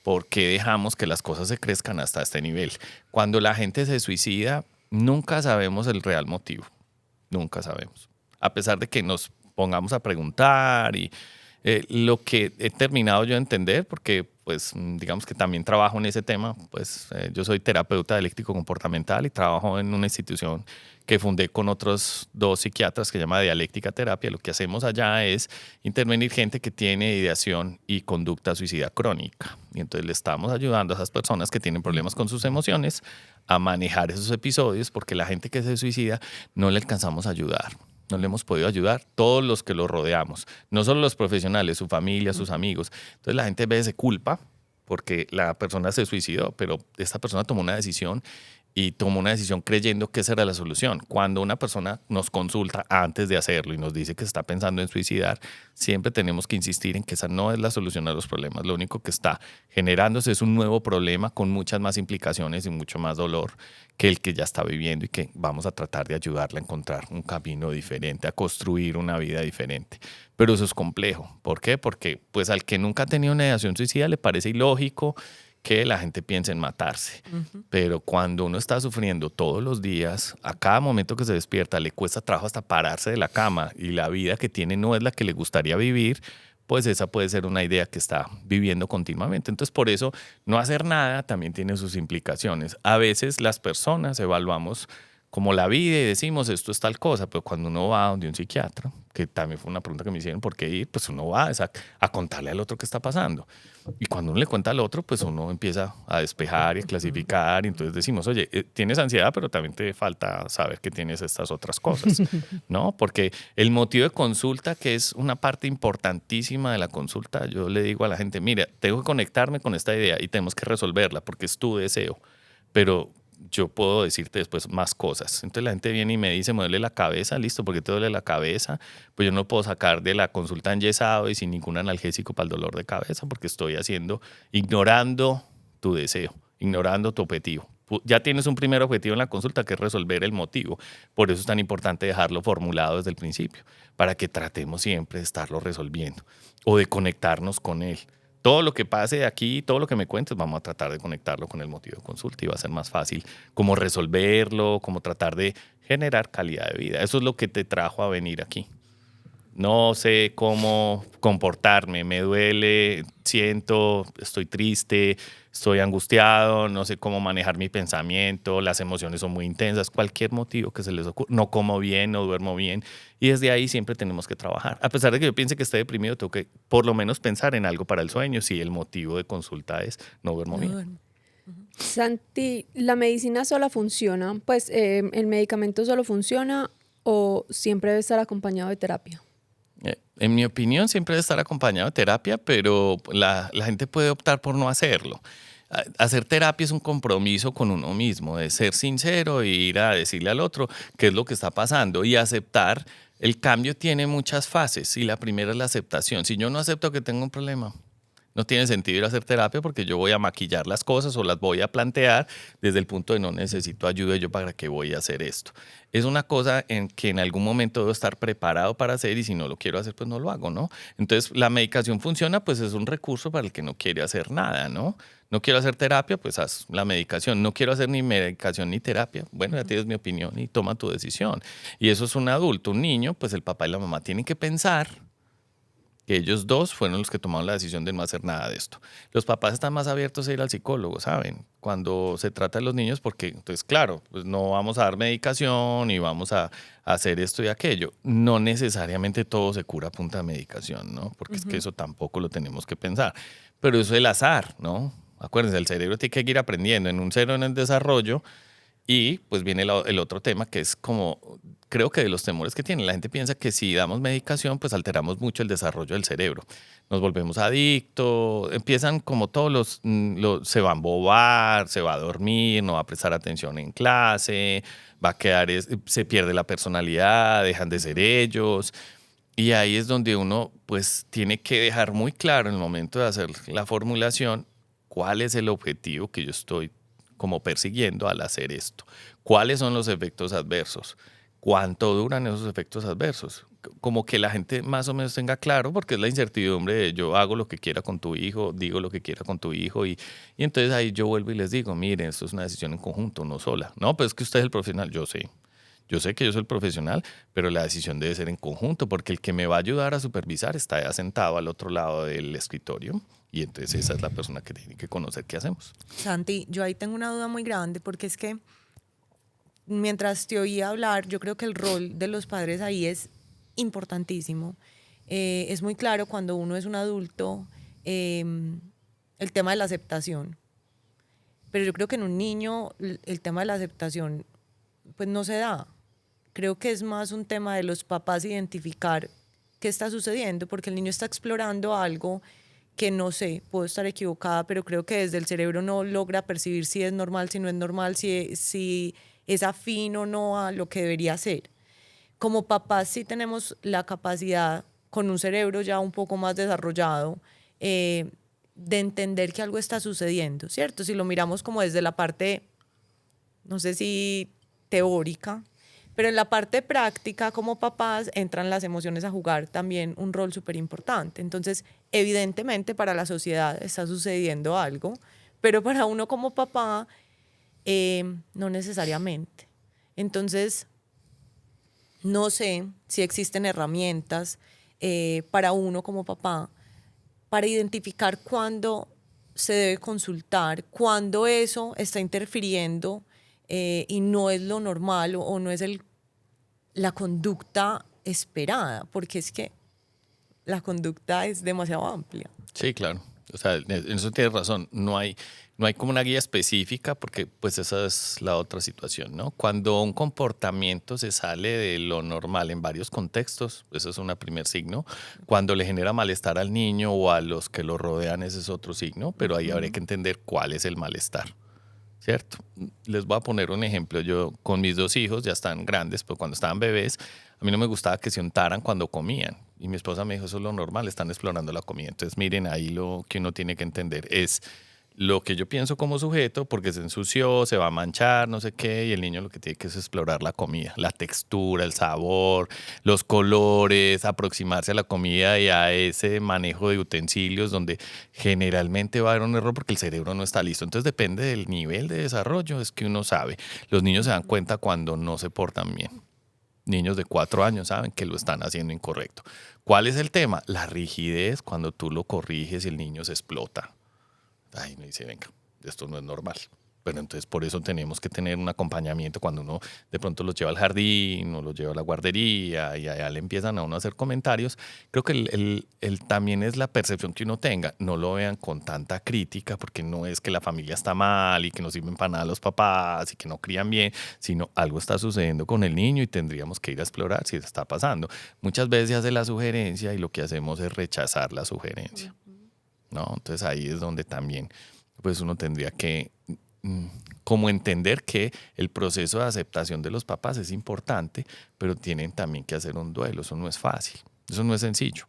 ¿Por qué dejamos que las cosas se crezcan hasta este nivel? Cuando la gente se suicida, nunca sabemos el real motivo, nunca sabemos. A pesar de que nos pongamos a preguntar y lo que he terminado yo de entender, porque pues digamos que también trabajo en ese tema, pues yo soy terapeuta dialéctico comportamental y trabajo en una institución que fundé con otros 2 psiquiatras que se llama Dialéctica Terapia. Lo que hacemos allá es intervenir gente que tiene ideación y conducta suicida crónica. Y entonces le estamos ayudando a esas personas que tienen problemas con sus emociones a manejar esos episodios, porque la gente que se suicida no le alcanzamos a ayudar. No le hemos podido ayudar, todos los que lo rodeamos, no solo los profesionales, su familia, sus amigos. Entonces la gente ve ese culpa porque la persona se suicidó, pero esta persona tomó una decisión y tomó una decisión creyendo que esa era la solución. Cuando una persona nos consulta antes de hacerlo y nos dice que está pensando en suicidar, siempre tenemos que insistir en que esa no es la solución a los problemas. Lo único que está generándose es un nuevo problema con muchas más implicaciones y mucho más dolor que el que ya está viviendo, y que vamos a tratar de ayudarle a encontrar un camino diferente, a construir una vida diferente. Pero eso es complejo. ¿Por qué? Porque pues al que nunca ha tenido una ideación suicida le parece ilógico que la gente piense en matarse. Pero cuando uno está sufriendo todos los días, a cada momento que se despierta le cuesta trabajo hasta pararse de la cama y la vida que tiene no es la que le gustaría vivir, pues esa puede ser una idea que está viviendo continuamente. Entonces, por eso no hacer nada también tiene sus implicaciones. A veces las personas evaluamos como la vida y decimos esto es tal cosa, pero cuando uno va donde un psiquiatra, que también fue una pregunta que me hicieron, ¿por qué ir? Pues uno va a contarle al otro qué está pasando. Y cuando uno le cuenta al otro, pues uno empieza a despejar y a clasificar. Y entonces decimos, oye, tienes ansiedad, pero también te falta saber que tienes estas otras cosas, ¿no? Porque el motivo de consulta, que es una parte importantísima de la consulta, yo le digo a la gente, mira, tengo que conectarme con esta idea y tenemos que resolverla porque es tu deseo. Pero yo puedo decirte después más cosas. Entonces la gente viene y me dice, me duele la cabeza, listo, ¿por qué te duele la cabeza? Pues yo no puedo sacar de la consulta enyesado y sin ningún analgésico para el dolor de cabeza porque estoy ignorando tu deseo, ignorando tu objetivo. Ya tienes un primer objetivo en la consulta que es resolver el motivo. Por eso es tan importante dejarlo formulado desde el principio, para que tratemos siempre de estarlo resolviendo o de conectarnos con él. Todo lo que pase aquí, todo lo que me cuentes, vamos a tratar de conectarlo con el motivo de consulta y va a ser más fácil cómo resolverlo, cómo tratar de generar calidad de vida. Eso es lo que te trajo a venir aquí. No sé cómo comportarme, me duele, siento, estoy triste, estoy angustiado, no sé cómo manejar mi pensamiento, las emociones son muy intensas, cualquier motivo que se les ocurra, no como bien, no duermo bien, y desde ahí siempre tenemos que trabajar. A pesar de que yo piense que esté deprimido, tengo que por lo menos pensar en algo para el sueño, si el motivo de consulta es no duermo bien. Santi, ¿la medicina sola funciona? Pues, ¿el medicamento solo funciona o siempre debe estar acompañado de terapia? En mi opinión, siempre debe estar acompañado de terapia, pero la gente puede optar por no hacerlo. Hacer terapia es un compromiso con uno mismo, de ser sincero e ir a decirle al otro qué es lo que está pasando y aceptar. El cambio tiene muchas fases y la primera es la aceptación. Si yo no acepto que tengo un problema, no tiene sentido ir a hacer terapia porque yo voy a maquillar las cosas o las voy a plantear desde el punto de no necesito ayuda, yo para qué voy a hacer esto. Es una cosa en que en algún momento debo estar preparado para hacer y si no lo quiero hacer, pues no lo hago, ¿no? Entonces, la medicación funciona, pues es un recurso para el que no quiere hacer nada, ¿no? No quiero hacer terapia, pues haz la medicación. No quiero hacer ni medicación ni terapia. Bueno, ya tienes mi opinión y toma tu decisión. Y eso es un adulto, un niño, pues el papá y la mamá tienen que pensar que ellos dos fueron los que tomaron la decisión de no hacer nada de esto. Los papás están más abiertos a ir al psicólogo, ¿saben? Cuando se trata de los niños, porque, entonces, claro, pues no vamos a dar medicación y vamos a hacer esto y aquello. No necesariamente todo se cura a punta de medicación, ¿no? Porque es que eso tampoco lo tenemos que pensar. Pero eso es el azar, ¿no? Acuérdense, el cerebro tiene que ir aprendiendo en un cerebro en el desarrollo. Y pues viene el otro tema que es como, creo que de los temores que tiene. La gente piensa que si damos medicación, pues alteramos mucho el desarrollo del cerebro. Nos volvemos adictos, empiezan como todos se va a embobar, se va a dormir, no va a prestar atención en clase, va a quedar, se pierde la personalidad, dejan de ser ellos. Y ahí es donde uno pues tiene que dejar muy claro en el momento de hacer la formulación cuál es el objetivo que yo estoy como persiguiendo al hacer esto. ¿Cuáles son los efectos adversos? ¿Cuánto duran esos efectos adversos? Como que la gente más o menos tenga claro, porque es la incertidumbre de yo hago lo que quiera con tu hijo, digo lo que quiera con tu hijo y entonces ahí yo vuelvo y les digo, miren, esto es una decisión en conjunto, no sola. No, pues es que usted es el profesional, yo sé. Yo sé que yo soy el profesional, pero la decisión debe ser en conjunto, porque el que me va a ayudar a supervisar está ya sentado al otro lado del escritorio y entonces esa es la persona que tiene que conocer qué hacemos. Santi, yo ahí tengo una duda muy grande porque es que mientras te oía hablar, yo creo que el rol de los padres ahí es importantísimo. Es muy claro cuando uno es un adulto el tema de la aceptación, pero yo creo que en un niño el tema de la aceptación pues no se da. Creo que es más un tema de los papás identificar qué está sucediendo, porque el niño está explorando algo que no sé, puedo estar equivocada, pero creo que desde el cerebro no logra percibir si es normal, si no es normal, si es afín o no a lo que debería ser. Como papás sí tenemos la capacidad, con un cerebro ya un poco más desarrollado, de entender que algo está sucediendo, ¿cierto? Si lo miramos como desde la parte, no sé si teórica, pero en la parte práctica, como papás, entran las emociones a jugar también un rol súper importante. Entonces, evidentemente, para la sociedad está sucediendo algo, pero para uno como papá, no necesariamente. Entonces, no sé si existen herramientas para uno como papá para identificar cuándo se debe consultar, cuándo eso está interfiriendo y no es lo normal o no es la conducta esperada, porque es que la conducta es demasiado amplia. Sí, claro. O sea, en eso tienes razón. No hay como una guía específica porque pues esa es la otra situación, ¿no? Cuando un comportamiento se sale de lo normal en varios contextos, eso es un primer signo. Cuando le genera malestar al niño o a los que lo rodean, ese es otro signo, pero ahí habría que entender cuál es el malestar, ¿cierto? Les voy a poner un ejemplo. Yo con mis 2 hijos, ya están grandes, pero cuando estaban bebés, a mí no me gustaba que se untaran cuando comían. Y mi esposa me dijo, eso es lo normal, están explorando la comida. Entonces, miren, ahí lo que uno tiene que entender es lo que yo pienso como sujeto, porque se ensució, se va a manchar, no sé qué, y el niño lo que tiene que es explorar la comida, la textura, el sabor, los colores, aproximarse a la comida y a ese manejo de utensilios donde generalmente va a haber un error porque el cerebro no está listo. Entonces depende del nivel de desarrollo, es que uno sabe. Los niños se dan cuenta cuando no se portan bien. Niños de 4 años saben que lo están haciendo incorrecto. ¿Cuál es el tema? La rigidez cuando tú lo corriges y el niño se explota. Ay, me dice, venga, esto no es normal. Pero entonces por eso tenemos que tener un acompañamiento cuando uno de pronto los lleva al jardín o los lleva a la guardería y allá le empiezan a uno a hacer comentarios. Creo que el también es la percepción que uno tenga. No lo vean con tanta crítica porque no es que la familia está mal y que no sirven para nada los papás y que no crían bien, sino algo está sucediendo con el niño y tendríamos que ir a explorar si está pasando. Muchas veces se hace la sugerencia y lo que hacemos es rechazar la sugerencia, ¿no? Entonces ahí es donde también pues uno tendría que como entender que el proceso de aceptación de los papás es importante, pero tienen también que hacer un duelo. Eso no es fácil, eso no es sencillo.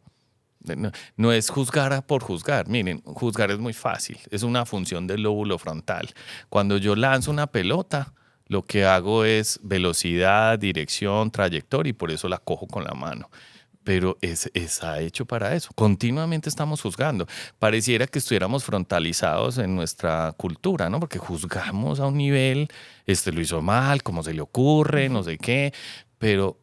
No es juzgar por juzgar. Miren, juzgar es muy fácil, es una función del lóbulo frontal. Cuando yo lanzo una pelota, lo que hago es velocidad, dirección, trayectoria y por eso la cojo con la mano. Pero está hecho para eso. Continuamente estamos juzgando. Pareciera que estuviéramos frontalizados en nuestra cultura, ¿no? Porque juzgamos a un nivel, lo hizo mal, cómo se le ocurre, no sé qué. Pero,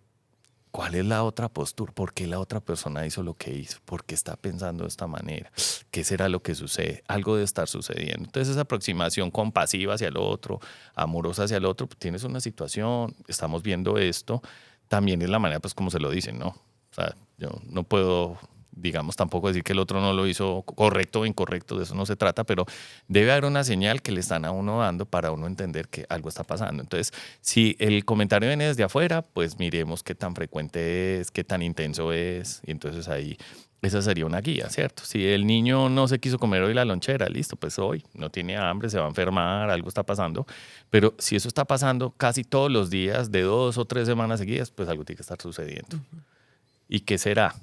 ¿cuál es la otra postura? ¿Por qué la otra persona hizo lo que hizo? ¿Por qué está pensando de esta manera? ¿Qué será lo que sucede? Algo debe estar sucediendo. Entonces, esa aproximación compasiva hacia el otro, amorosa hacia el otro, pues, tienes una situación, estamos viendo esto, también es la manera, pues, como se lo dicen, ¿no? O sea, yo no puedo, digamos, tampoco decir que el otro no lo hizo correcto o incorrecto, de eso no se trata, pero debe haber una señal que le están a uno dando para uno entender que algo está pasando. Entonces, si el comentario viene desde afuera, pues miremos qué tan frecuente es, qué tan intenso es, y entonces ahí esa sería una guía, ¿cierto? Si el niño no se quiso comer hoy la lonchera, listo, pues hoy no tiene hambre, se va a enfermar, algo está pasando, pero si eso está pasando casi todos los días, de 2 o 3 semanas seguidas, pues algo tiene que estar sucediendo. ¿Y qué será?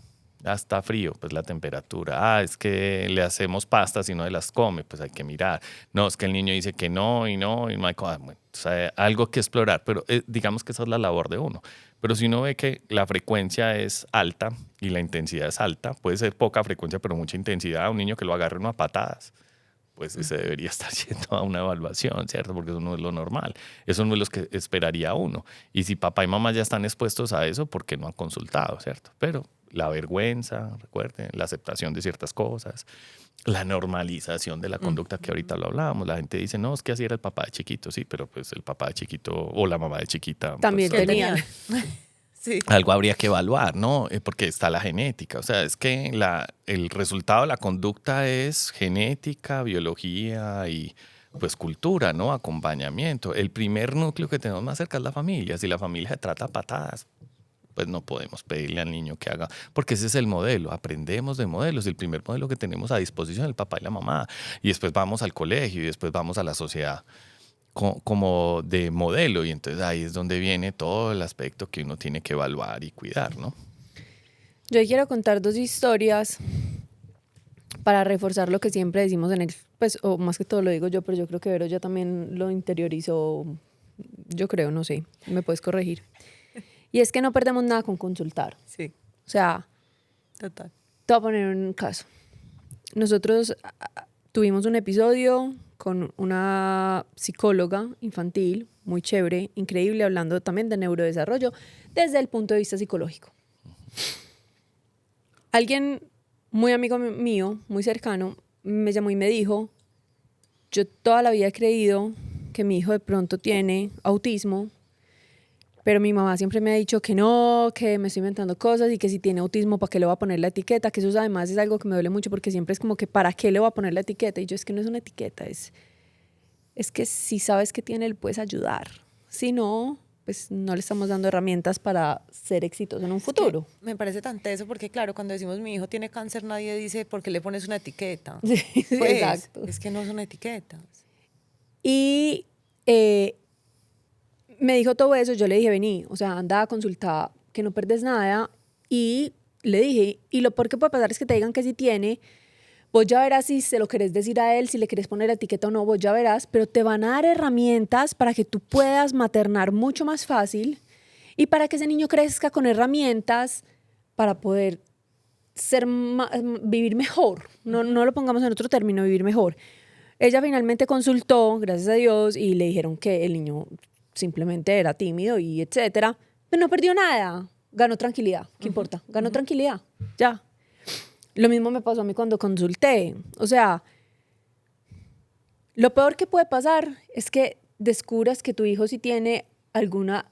Está frío, pues la temperatura. Es que le hacemos pastas y no las come, pues hay que mirar. No, es que el niño dice que no y no hay bueno, o sea, algo que explorar, pero digamos que esa es la labor de uno. Pero si uno ve que la frecuencia es alta y la intensidad es alta, puede ser poca frecuencia, pero mucha intensidad, un niño que lo agarre uno a patadas, pues ese debería estar yendo a una evaluación, ¿cierto? Porque eso no es lo normal, eso no es lo que esperaría uno. Y si papá y mamá ya están expuestos a eso, ¿por qué no han consultado, cierto? Pero la vergüenza, recuerden, la aceptación de ciertas cosas, la normalización de la conducta que ahorita lo hablábamos. La gente dice, no, es que así era el papá de chiquito, sí, pero pues el papá de chiquito o la mamá de chiquita También pues, tenían. Sí. algo habría que evaluar, ¿no? Porque está la genética. O sea, es que el resultado de la conducta es genética, biología y pues cultura, ¿no? Acompañamiento. El primer núcleo que tenemos más cerca es la familia. Si la familia se trata a patadas, pues no podemos pedirle al niño que haga, porque ese es el modelo, aprendemos de modelos, el primer modelo que tenemos a disposición es el papá y la mamá, y después vamos al colegio y después vamos a la sociedad como de modelo, y entonces ahí es donde viene todo el aspecto que uno tiene que evaluar y cuidar, ¿no? Yo quiero contar 2 historias para reforzar lo que siempre decimos en el, pues, o más que todo lo digo yo, pero yo creo que Vero ya también lo interiorizó, yo creo, no sé, me puedes corregir. Y es que no perdemos nada con consultar. Sí, O sea, total. te voy a poner un caso. Nosotros tuvimos un episodio con una psicóloga infantil muy chévere, increíble, hablando también de neurodesarrollo desde el punto de vista psicológico. Alguien muy amigo mío, muy cercano, me llamó y me dijo, yo toda la vida he creído que mi hijo de pronto tiene autismo, pero mi mamá siempre me ha dicho que no, que me estoy inventando cosas y que si tiene autismo, ¿para qué le voy a poner la etiqueta? Que eso además es algo que me duele mucho porque siempre es como que ¿para qué le voy a poner la etiqueta? Y yo, es que no es una etiqueta, es que si sabes que tiene, le puedes ayudar. Si no, pues no le estamos dando herramientas para ser exitoso en un futuro. Me parece tan teso porque, claro, cuando decimos mi hijo tiene cáncer, nadie dice ¿por qué le pones una etiqueta? Sí, Pues, exacto. Es que no son etiquetas. Y me dijo todo eso, yo le dije, vení, o sea, anda a consultar, que no perdes nada. Y le dije, y lo peor que puede pasar es que te digan que sí tiene, vos ya verás si se lo querés decir a él, si le querés poner etiqueta o no, vos ya verás, pero te van a dar herramientas para que tú puedas maternar mucho más fácil y para que ese niño crezca con herramientas para poder vivir mejor. No lo pongamos en otro término, vivir mejor. Ella finalmente consultó, gracias a Dios, y le dijeron que el niño simplemente era tímido y etcétera, pero no perdió nada, ganó tranquilidad, ¿qué importa? Ganó tranquilidad, ya. Lo mismo me pasó a mí cuando consulté, o sea, lo peor que puede pasar es que descubras que tu hijo sí tiene alguna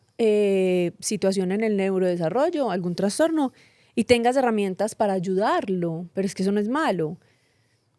situación en el neurodesarrollo, algún trastorno, y tengas herramientas para ayudarlo, pero es que eso no es malo.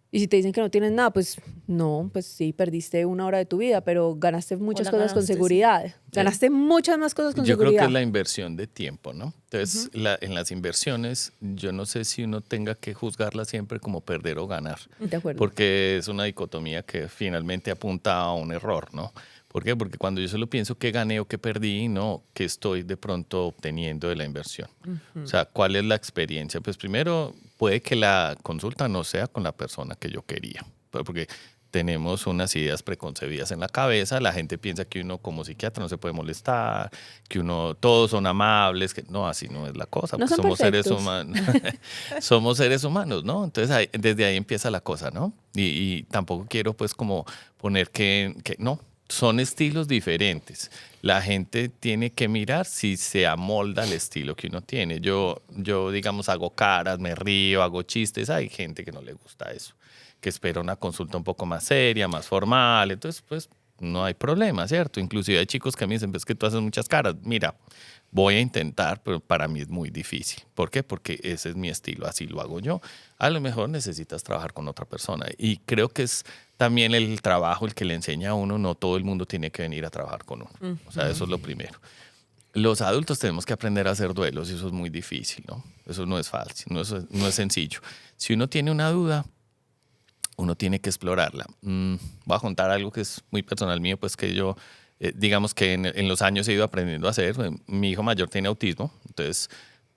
Y si te dicen que no tienes nada, pues no, pues sí, perdiste 1 hora de tu vida, pero ganaste muchas cosas con seguridad. Sí. Ganaste muchas más cosas con seguridad. Yo creo que es la inversión de tiempo, ¿no? Entonces, en las inversiones, yo no sé si uno tenga que juzgarla siempre como perder o ganar. De acuerdo. Porque es una dicotomía que finalmente apunta a un error, ¿no? ¿Por qué? Porque cuando yo solo pienso qué gané o qué perdí, no, qué estoy de pronto obteniendo de la inversión. O sea, ¿cuál es la experiencia? Pues primero, puede que la consulta no sea con la persona que yo quería, porque tenemos unas ideas preconcebidas en la cabeza, la gente piensa que uno como psiquiatra no se puede molestar, que todos son amables, que no, así no es la cosa, no porque somos seres humanos, somos seres humanos, ¿no? Entonces desde ahí empieza la cosa, ¿no? Y tampoco quiero pues como poner que no, son estilos diferentes. La gente tiene que mirar si se amolda al estilo que uno tiene. Yo digamos, hago caras, me río, hago chistes. Hay gente que no le gusta eso, que espera una consulta un poco más seria, más formal. Entonces, pues, no hay problema, ¿cierto? Inclusive hay chicos que me dicen, pues que tú haces muchas caras. Mira, voy a intentar, pero para mí es muy difícil. ¿Por qué? Porque ese es mi estilo, así lo hago yo. A lo mejor necesitas trabajar con otra persona. Y creo que es también el trabajo el que le enseña a uno, no todo el mundo tiene que venir a trabajar con uno. O sea, eso es lo primero. Los adultos tenemos que aprender a hacer duelos y eso es muy difícil, ¿no? Eso no es fácil, no es sencillo. Si uno tiene una duda, uno tiene que explorarla. Voy a contar algo que es muy personal mío, pues que yo, digamos que en los años he ido aprendiendo a hacer. Mi hijo mayor tiene autismo, entonces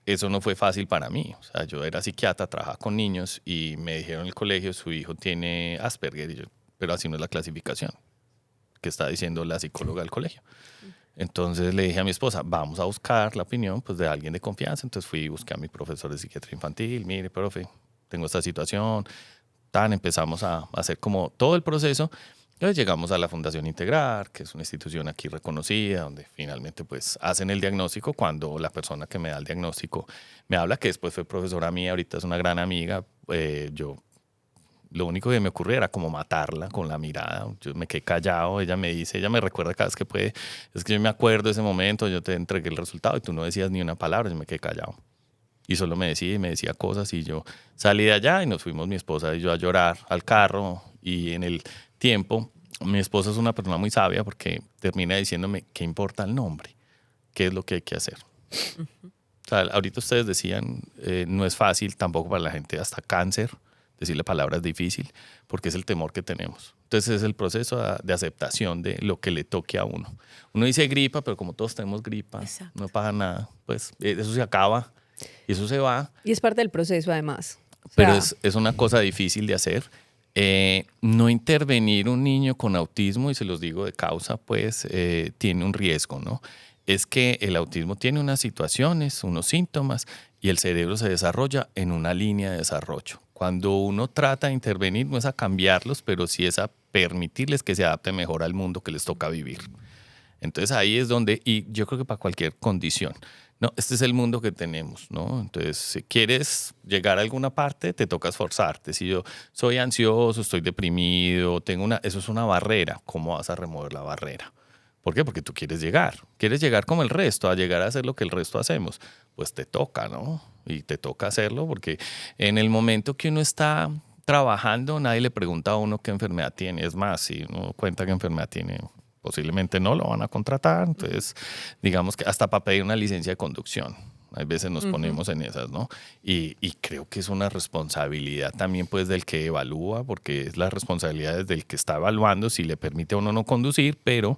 eso no fue fácil para mí. O sea, yo era psiquiatra, trabajaba con niños y me dijeron en el colegio, su hijo tiene Asperger, y yo, pero así no es la clasificación que está diciendo la psicóloga del colegio. Entonces le dije a mi esposa, vamos a buscar la opinión pues, de alguien de confianza. Entonces fui y busqué a mi profesor de psiquiatría infantil. Mire, profe, tengo esta situación. Empezamos a hacer como todo el proceso. Entonces llegamos a la Fundación Integrar, que es una institución aquí reconocida, donde finalmente pues hacen el diagnóstico. Cuando la persona que me da el diagnóstico me habla, que después fue profesora mía, ahorita es una gran amiga, lo único que me ocurrió era como matarla con la mirada. Yo me quedé callado, ella me recuerda cada vez que puede, es que yo me acuerdo de ese momento, yo te entregué el resultado y tú no decías ni una palabra, yo me quedé callado. Y solo me decía cosas y yo salí de allá y nos fuimos mi esposa y yo a llorar al carro. Y en el tiempo, mi esposa es una persona muy sabia porque termina diciéndome qué importa el nombre, qué es lo que hay que hacer. O sea, ahorita ustedes decían, no es fácil tampoco para la gente, hasta cáncer, decirle palabras es difícil porque es el temor que tenemos. Entonces es el proceso de aceptación de lo que le toque a uno. Uno dice gripa, pero como todos tenemos gripa, exacto, no pasa nada, pues eso se acaba. Y eso se va. Y es parte del proceso, además. Pero es una cosa difícil de hacer. No intervenir un niño con autismo, y se los digo de causa, pues tiene un riesgo, ¿no? Es que el autismo tiene unas situaciones, unos síntomas, y el cerebro se desarrolla en una línea de desarrollo. Cuando uno trata de intervenir no es a cambiarlos, pero sí es a permitirles que se adapten mejor al mundo que les toca vivir. Entonces ahí es donde, y yo creo que para cualquier condición, no, este es el mundo que tenemos, ¿no? Entonces, si quieres llegar a alguna parte, te toca esforzarte. Si yo soy ansioso, estoy deprimido, eso es una barrera. ¿Cómo vas a remover la barrera? ¿Por qué? Porque tú quieres llegar como el resto, a llegar a hacer lo que el resto hacemos. Pues te toca, ¿no? Y te toca hacerlo porque en el momento que uno está trabajando, nadie le pregunta a uno qué enfermedad tiene. Es más, si uno cuenta qué enfermedad tiene, posiblemente no lo van a contratar. Entonces, digamos que hasta para pedir una licencia de conducción. Hay veces nos ponemos en esas, ¿no? Y creo que es una responsabilidad también pues del que evalúa, porque es la responsabilidad del que está evaluando si le permite a uno no conducir, pero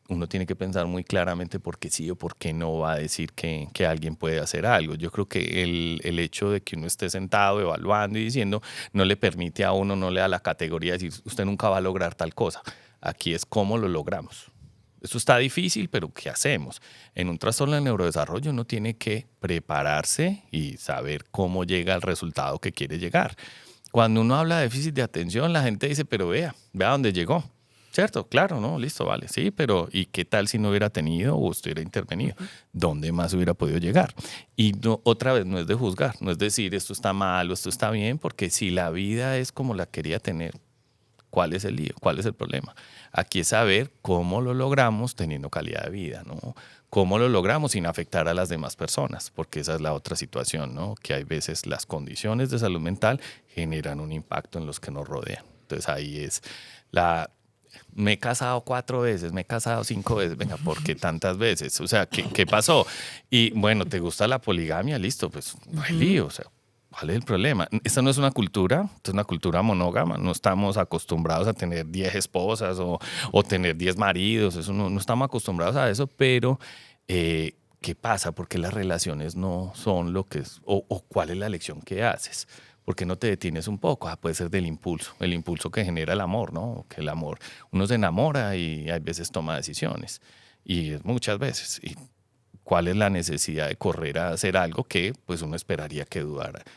uno tiene que pensar muy claramente por qué sí o por qué no va a decir que alguien puede hacer algo. Yo creo que el hecho de que uno esté sentado evaluando y diciendo no le permite a uno, no le da la categoría de decir usted nunca va a lograr tal cosa. Aquí es cómo lo logramos. Esto está difícil, pero ¿qué hacemos? En un trastorno del neurodesarrollo uno tiene que prepararse y saber cómo llega al resultado que quiere llegar. Cuando uno habla de déficit de atención, la gente dice, pero vea dónde llegó. ¿Cierto? Claro, ¿no? Listo, vale. Sí, pero ¿y qué tal si no hubiera tenido o usted hubiera intervenido? ¿Dónde más hubiera podido llegar? Y no, otra vez, no es de juzgar, no es decir esto está mal o esto está bien, porque si la vida es como la quería tener, ¿cuál es el lío? ¿Cuál es el problema? Aquí es saber cómo lo logramos teniendo calidad de vida, ¿no? Cómo lo logramos sin afectar a las demás personas, porque esa es la otra situación, ¿no? Que hay veces las condiciones de salud mental generan un impacto en los que nos rodean. Entonces ahí es me he casado 4 veces, me he casado 5 veces, venga, ¿por qué tantas veces? O sea, ¿qué pasó? Y bueno, ¿te gusta la poligamia? Listo, pues no hay lío, o sea, ¿cuál es el problema? Esta no es una cultura, esta es una cultura monógama. No estamos acostumbrados a tener 10 esposas o tener 10 maridos. Eso no estamos acostumbrados a eso, pero ¿qué pasa? ¿Por qué las relaciones no son lo que es? ¿O cuál es la elección que haces? ¿Por qué no te detienes un poco? Puede ser del impulso, el impulso que genera el amor, ¿no? Que el amor, uno se enamora y hay veces toma decisiones, y muchas veces. Y ¿cuál es la necesidad de correr a hacer algo que pues uno esperaría que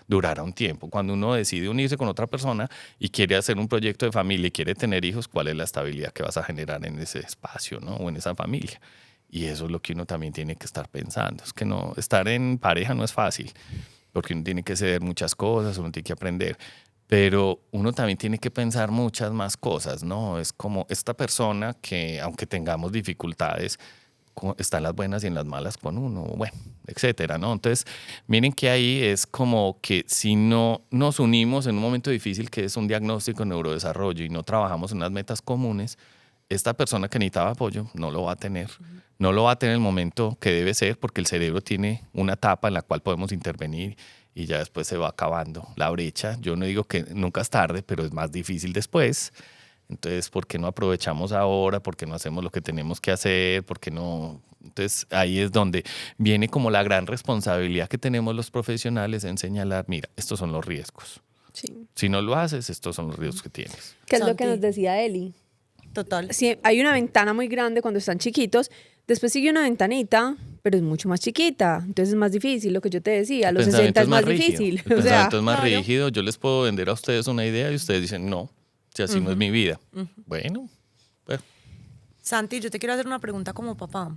durara un tiempo? Cuando uno decide unirse con otra persona y quiere hacer un proyecto de familia y quiere tener hijos, ¿cuál es la estabilidad que vas a generar en ese espacio, ¿no? O en esa familia. Y eso es lo que uno también tiene que estar pensando. Es que no, estar en pareja no es fácil, porque uno tiene que ceder muchas cosas, uno tiene que aprender. Pero uno también tiene que pensar muchas más cosas, ¿no? Es como esta persona que, aunque tengamos dificultades, están las buenas y en las malas con uno, bueno, etcétera, ¿no? Entonces, miren que ahí es como que si no nos unimos en un momento difícil que es un diagnóstico de neurodesarrollo y no trabajamos en unas metas comunes, esta persona que necesitaba apoyo no lo va a tener. No lo va a tener en el momento que debe ser, porque el cerebro tiene una etapa en la cual podemos intervenir y ya después se va acabando la brecha. Yo no digo que nunca es tarde, pero es más difícil después. Entonces, ¿por qué no aprovechamos ahora? ¿Por qué no hacemos lo que tenemos que hacer? ¿Por qué no? Entonces, ahí es donde viene como la gran responsabilidad que tenemos los profesionales en señalar, mira, estos son los riesgos. Sí. Si no lo haces, estos son los riesgos que tienes. ¿Qué es lo que nos decía Eli? Total. Sí, hay una ventana muy grande cuando están chiquitos, después sigue una ventanita, pero es mucho más chiquita, entonces es más difícil, lo que yo te decía, a los 60 es más difícil. El pensamiento es más rígido. Yo les puedo vender a ustedes una idea y ustedes dicen, no, si así no es mi vida. Bueno, pues. Santi, yo te quiero hacer una pregunta como papá,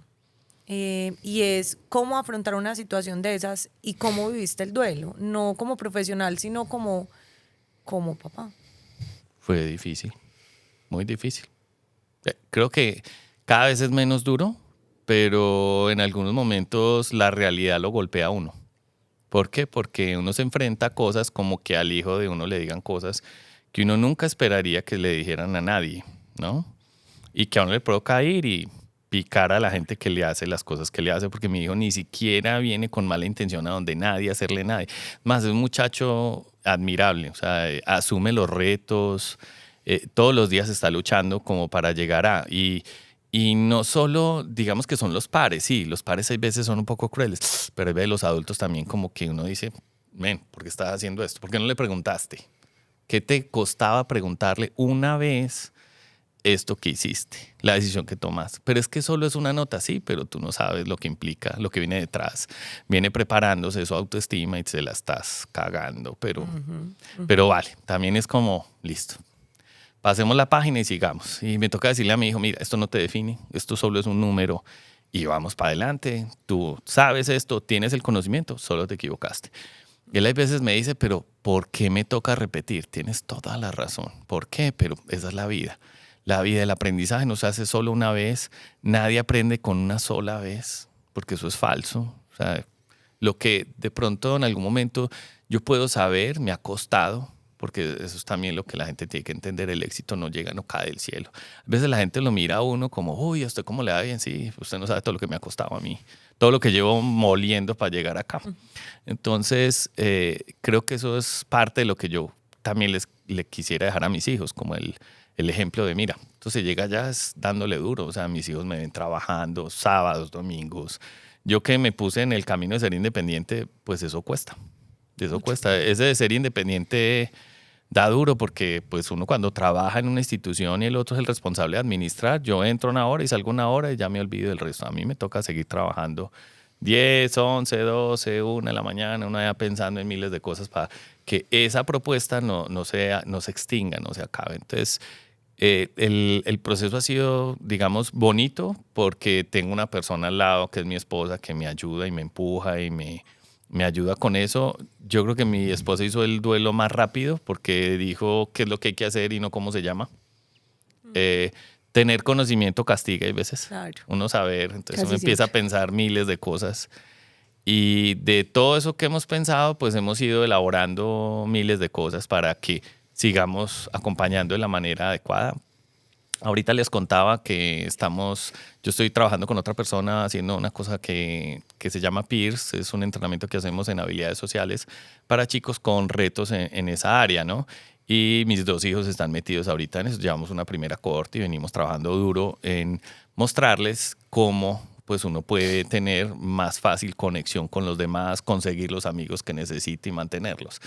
y es cómo afrontar una situación de esas y cómo viviste el duelo, no como profesional, sino como papá. Fue difícil, muy difícil. Creo que cada vez es menos duro, pero en algunos momentos la realidad lo golpea a uno. ¿Por qué? Porque uno se enfrenta a cosas como que al hijo de uno le digan cosas que uno nunca esperaría que le dijeran a nadie, ¿no? Y que a uno le provoca ir y picar a la gente que le hace las cosas que le hace, porque mi hijo ni siquiera viene con mala intención a donde nadie, a hacerle nada. Más, es un muchacho admirable, o sea, asume los retos, todos los días está luchando como para llegar a... Y no solo, digamos que son los pares, sí, los pares hay veces son un poco crueles, pero hay veces los adultos también como que uno dice, men, ¿por qué estás haciendo esto? ¿Por qué no le preguntaste? ¿Qué te costaba preguntarle una vez esto que hiciste, la decisión que tomas. Pero es que solo es una nota, sí, pero tú no sabes lo que implica, lo que viene detrás. Viene preparándose su autoestima y se la estás cagando, pero vale, también es como, listo. Pasemos la página y sigamos. Y me toca decirle a mi hijo, mira, esto no te define, esto solo es un número y vamos para adelante. Tú sabes esto, tienes el conocimiento, solo te equivocaste. Él a veces me dice, pero ¿por qué me toca repetir? Tienes toda la razón. ¿Por qué? Pero esa es la vida. La vida, el aprendizaje no se hace solo una vez. Nadie aprende con una sola vez, porque eso es falso. O sea, lo que de pronto en algún momento yo puedo saber, me ha costado, porque eso es también lo que la gente tiene que entender, el éxito no llega, no cae del cielo. A veces la gente lo mira a uno como, uy, ¿a usted cómo le da bien? Sí, usted no sabe todo lo que me ha costado a mí, todo lo que llevo moliendo para llegar acá. Entonces, creo que eso es parte de lo que yo también le quisiera dejar a mis hijos, como el ejemplo de, mira, entonces llega ya dándole duro, o sea, mis hijos me ven trabajando sábados, domingos. Yo que me puse en el camino de ser independiente, pues eso cuesta. Eso cuesta. Ese de ser independiente da duro porque pues uno cuando trabaja en una institución y el otro es el responsable de administrar, yo entro una hora y salgo una hora y ya me olvido del resto. A mí me toca seguir trabajando 10, 11, 12, 1 de la mañana, uno ya pensando en miles de cosas para que esa propuesta no se extinga, no se acabe. Entonces, el proceso ha sido, digamos, bonito porque tengo una persona al lado que es mi esposa que me ayuda y me empuja y me ayuda con eso. Yo creo que mi esposa hizo el duelo más rápido porque dijo qué es lo que hay que hacer y no cómo se llama. Tener conocimiento castiga hay veces. Claro. Uno saber, entonces uno empieza a pensar miles de cosas. Y de todo eso que hemos pensado, pues hemos ido elaborando miles de cosas para que sigamos acompañando de la manera adecuada. Ahorita les contaba que yo estoy trabajando con otra persona haciendo una cosa que se llama Peers, es un entrenamiento que hacemos en habilidades sociales para chicos con retos en esa área, ¿no? Y mis 2 hijos están metidos ahorita en eso, llevamos una primera cohorte y venimos trabajando duro en mostrarles cómo pues uno puede tener más fácil conexión con los demás, conseguir los amigos que necesite y mantenerlos.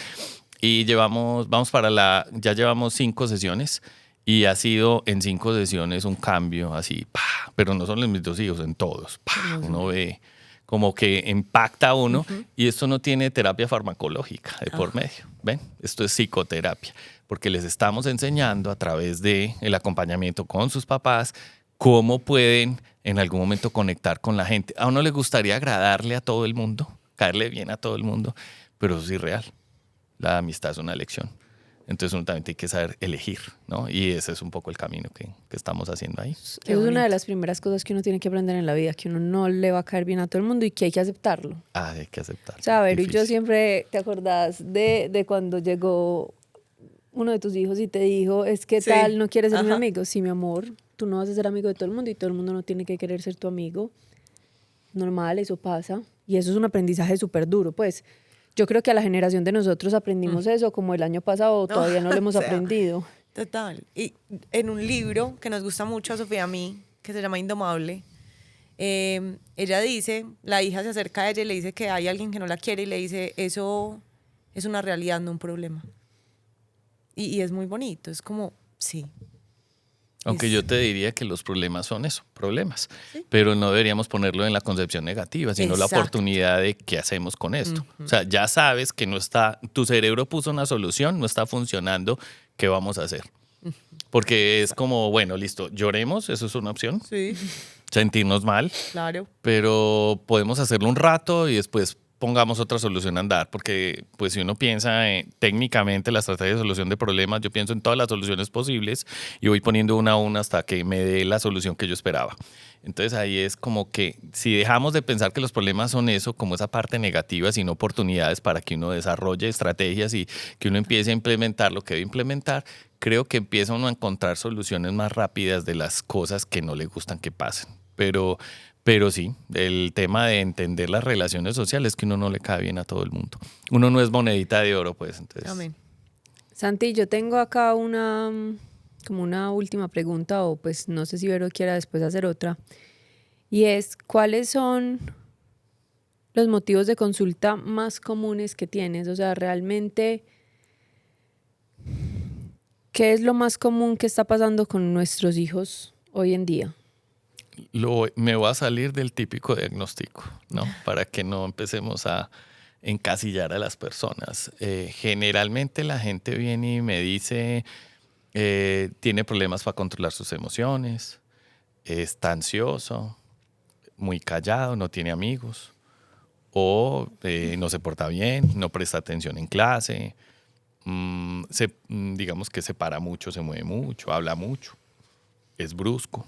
Y ya llevamos 5 sesiones. Y ha sido en 5 sesiones un cambio así, pero no solo en mis 2 hijos, en todos. Uno ve como que impacta a uno y esto no tiene terapia farmacológica de por medio. ¿Ven? Esto es psicoterapia, porque les estamos enseñando a través del acompañamiento con sus papás cómo pueden en algún momento conectar con la gente. A uno le gustaría agradarle a todo el mundo, caerle bien a todo el mundo, pero eso es irreal. La amistad es una elección. Entonces uno también tiene que saber elegir, ¿no? Y ese es un poco el camino que estamos haciendo ahí. Eso es una de las primeras cosas que uno tiene que aprender en la vida, que uno no le va a caer bien a todo el mundo y que hay que aceptarlo. Hay que aceptarlo. O sea, a ver, y yo siempre, ¿te acordás de cuando llegó uno de tus hijos y te dijo, es que tal, no quieres ser mi amigo? Sí, mi amor, tú no vas a ser amigo de todo el mundo y todo el mundo no tiene que querer ser tu amigo. Normal, eso pasa. Y eso es un aprendizaje súper duro, pues. Yo creo que a la generación de nosotros aprendimos eso como el año pasado, todavía no lo hemos aprendido. Total. Y en un libro que nos gusta mucho a Sofía y a mí, que se llama Indomable, ella dice, la hija se acerca a ella y le dice que hay alguien que no la quiere y le dice, eso es una realidad, no un problema. Y es muy bonito, es como, sí. Aunque yo te diría que los problemas son eso, problemas. ¿Sí? Pero no deberíamos ponerlo en la concepción negativa, sino la oportunidad de qué hacemos con esto. O sea, ya sabes que tu cerebro puso una solución, no está funcionando, ¿qué vamos a hacer? Porque es como, bueno, listo, lloremos, eso es una opción. Sí. Sentirnos mal. Claro. Pero podemos hacerlo un rato y después pongamos otra solución a andar, porque pues si uno piensa técnicamente la estrategia de solución de problemas, yo pienso en todas las soluciones posibles y voy poniendo una a una hasta que me dé la solución que yo esperaba. Entonces ahí es como que si dejamos de pensar que los problemas son eso, como esa parte negativa, sino oportunidades para que uno desarrolle estrategias y que uno empiece a implementar lo que debe implementar, creo que empieza uno a encontrar soluciones más rápidas de las cosas que no le gustan que pasen. Pero sí, el tema de entender las relaciones sociales es que uno no le cae bien a todo el mundo. Uno no es monedita de oro, pues. Entonces. Amén. Santi, yo tengo acá como una última pregunta, o pues no sé si Vero quiera después hacer otra. Y es, ¿cuáles son los motivos de consulta más comunes que tienes? O sea, realmente, ¿Qué es lo más común que está pasando con nuestros hijos hoy en día? Me voy a salir del típico diagnóstico, ¿no? Para que no empecemos a encasillar a las personas. Generalmente la gente viene y me dice, tiene problemas para controlar sus emociones, está ansioso, muy callado, no tiene amigos, o no se porta bien, no presta atención en clase, digamos que se para mucho, se mueve mucho, habla mucho, es brusco.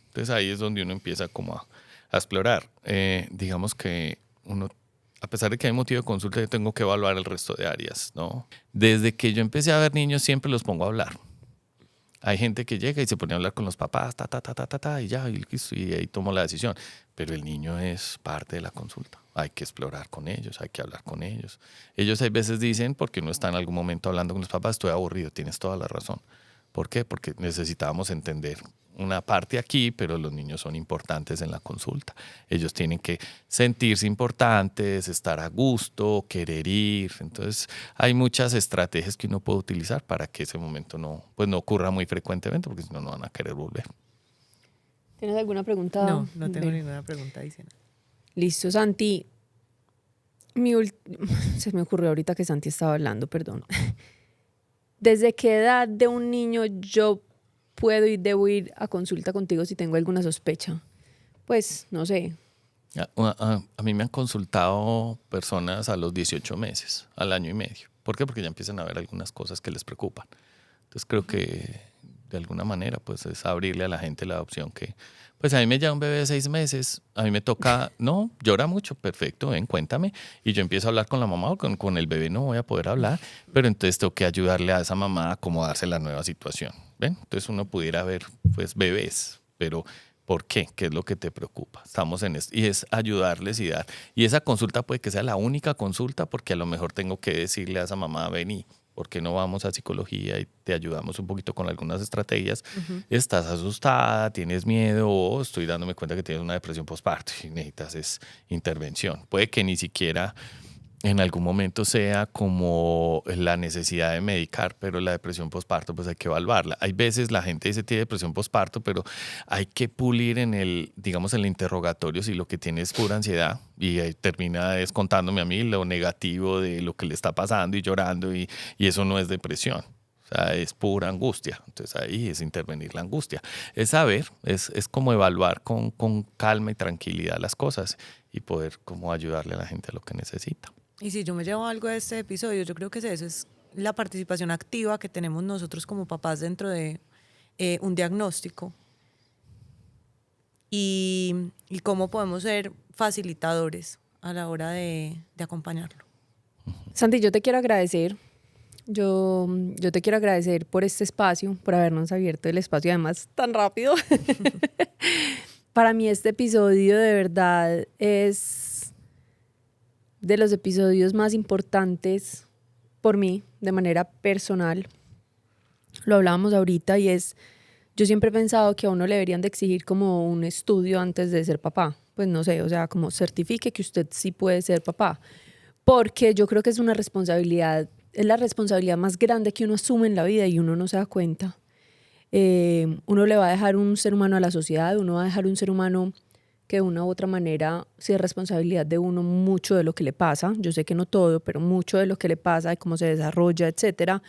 Entonces ahí es donde uno empieza como a explorar. Digamos que uno, a pesar de que hay motivo de consulta, yo tengo que evaluar el resto de áreas, ¿no? Desde que yo empecé a ver niños, siempre los pongo a hablar. Hay gente que llega y se pone a hablar con los papás, y ya, y ahí tomo la decisión. Pero el niño es parte de la consulta. Hay que explorar con ellos, hay que hablar con ellos. Ellos hay veces dicen, porque uno está en algún momento hablando con los papás, estoy aburrido, tienes toda la razón. ¿Por qué? Porque necesitábamos entender una parte aquí, pero los niños son importantes en la consulta. Ellos tienen que sentirse importantes, estar a gusto, querer ir. Entonces, hay muchas estrategias que uno puede utilizar para que ese momento no ocurra muy frecuentemente, porque si no, no van a querer volver. ¿Tienes alguna pregunta? No tengo ninguna pregunta adicional. Listo, Santi. Se me ocurrió ahorita que Santi estaba hablando, perdón. ¿Desde qué edad de un niño yo puedo y debo ir a consulta contigo si tengo alguna sospecha? Pues, no sé. A mí me han consultado personas a los 18 meses, al año y medio. ¿Por qué? Porque ya empiezan a ver algunas cosas que les preocupan. Entonces creo que de alguna manera pues es abrirle a la gente la opción que, pues a mí me llega un bebé de 6 meses, a mí me toca, no, llora mucho, perfecto, ven, cuéntame. Y yo empiezo a hablar con la mamá o con el bebé no voy a poder hablar, pero entonces tengo que ayudarle a esa mamá a acomodarse a la nueva situación. ¿Ven? Entonces uno pudiera ver pues bebés, pero ¿por qué? ¿Qué es lo que te preocupa? Estamos en esto. Y es ayudarles y dar. Y esa consulta puede que sea la única consulta porque a lo mejor tengo que decirle a esa mamá, vení, ¿por qué no vamos a psicología y te ayudamos un poquito con algunas estrategias? Estás asustada, tienes miedo o estoy dándome cuenta que tienes una depresión postparto y necesitas intervención. Puede que ni siquiera en algún momento sea como la necesidad de medicar, pero la depresión postparto pues hay que evaluarla. Hay veces la gente dice tiene depresión postparto, pero hay que pulir en el interrogatorio si lo que tiene es pura ansiedad y termina contándome a mí lo negativo de lo que le está pasando y llorando y eso no es depresión. O sea, es pura angustia. Entonces ahí es intervenir la angustia. Es saber, es como evaluar con calma y tranquilidad las cosas y poder como ayudarle a la gente a lo que necesita. Y si yo me llevo algo de este episodio, yo creo que eso es la participación activa que tenemos nosotros como papás dentro de un diagnóstico y cómo podemos ser facilitadores a la hora de acompañarlo. Santi, yo te quiero agradecer. Yo te quiero agradecer por este espacio, por habernos abierto el espacio además tan rápido. Para mí este episodio de verdad es de los episodios más importantes por mí, de manera personal. Lo hablábamos ahorita y yo siempre he pensado que a uno le deberían de exigir como un estudio antes de ser papá. Pues no sé, o sea, como certifique que usted sí puede ser papá. Porque yo creo que es una responsabilidad, es la responsabilidad más grande que uno asume en la vida y uno no se da cuenta. Uno le va a dejar un ser humano a la sociedad, uno va a dejar un ser humano que de una u otra manera sí es responsabilidad de uno mucho de lo que le pasa. Yo sé que no todo, pero mucho de lo que le pasa, de cómo se desarrolla, etcétera.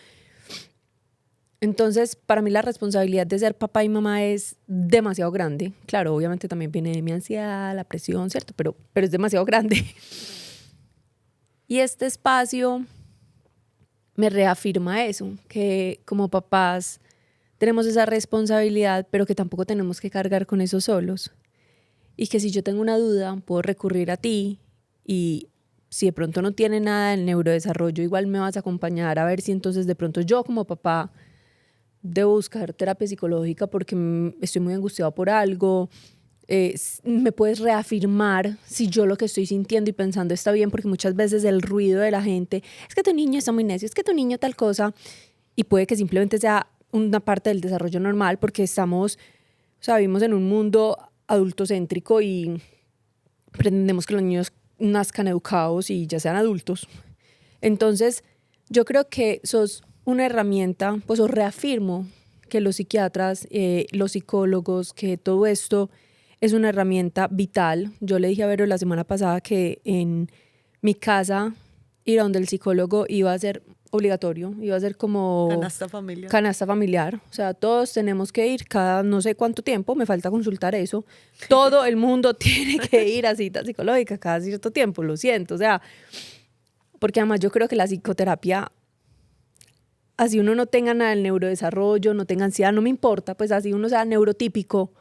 Entonces, para mí la responsabilidad de ser papá y mamá es demasiado grande. Claro, obviamente también viene de mi ansiedad, la presión, ¿cierto? Pero es demasiado grande. Y este espacio me reafirma eso, que como papás tenemos esa responsabilidad, pero que tampoco tenemos que cargar con eso solos. Y que si yo tengo una duda, puedo recurrir a ti y si de pronto no tiene nada del neurodesarrollo, igual me vas a acompañar a ver si entonces de pronto yo como papá debo buscar terapia psicológica porque estoy muy angustiado por algo. Me puedes reafirmar si yo lo que estoy sintiendo y pensando está bien, porque muchas veces el ruido de la gente es que tu niño está muy necio, es que tu niño tal cosa, y puede que simplemente sea una parte del desarrollo normal porque vivimos en un mundo adultocéntrico y pretendemos que los niños nazcan educados y ya sean adultos. Entonces, yo creo que sos una herramienta, pues os reafirmo que los psiquiatras, los psicólogos, que todo esto es una herramienta vital. Yo le dije a Vero la semana pasada que en mi casa ir a donde el psicólogo iba a ser obligatorio, iba a ser como canasta familiar. O sea, todos tenemos que ir cada no sé cuánto tiempo, me falta consultar eso. Todo el mundo tiene que ir a cita psicológica cada cierto tiempo, lo siento. O sea, porque además yo creo que la psicoterapia, así uno no tenga nada del neurodesarrollo, no tenga ansiedad, no me importa, pues así uno sea neurotípico,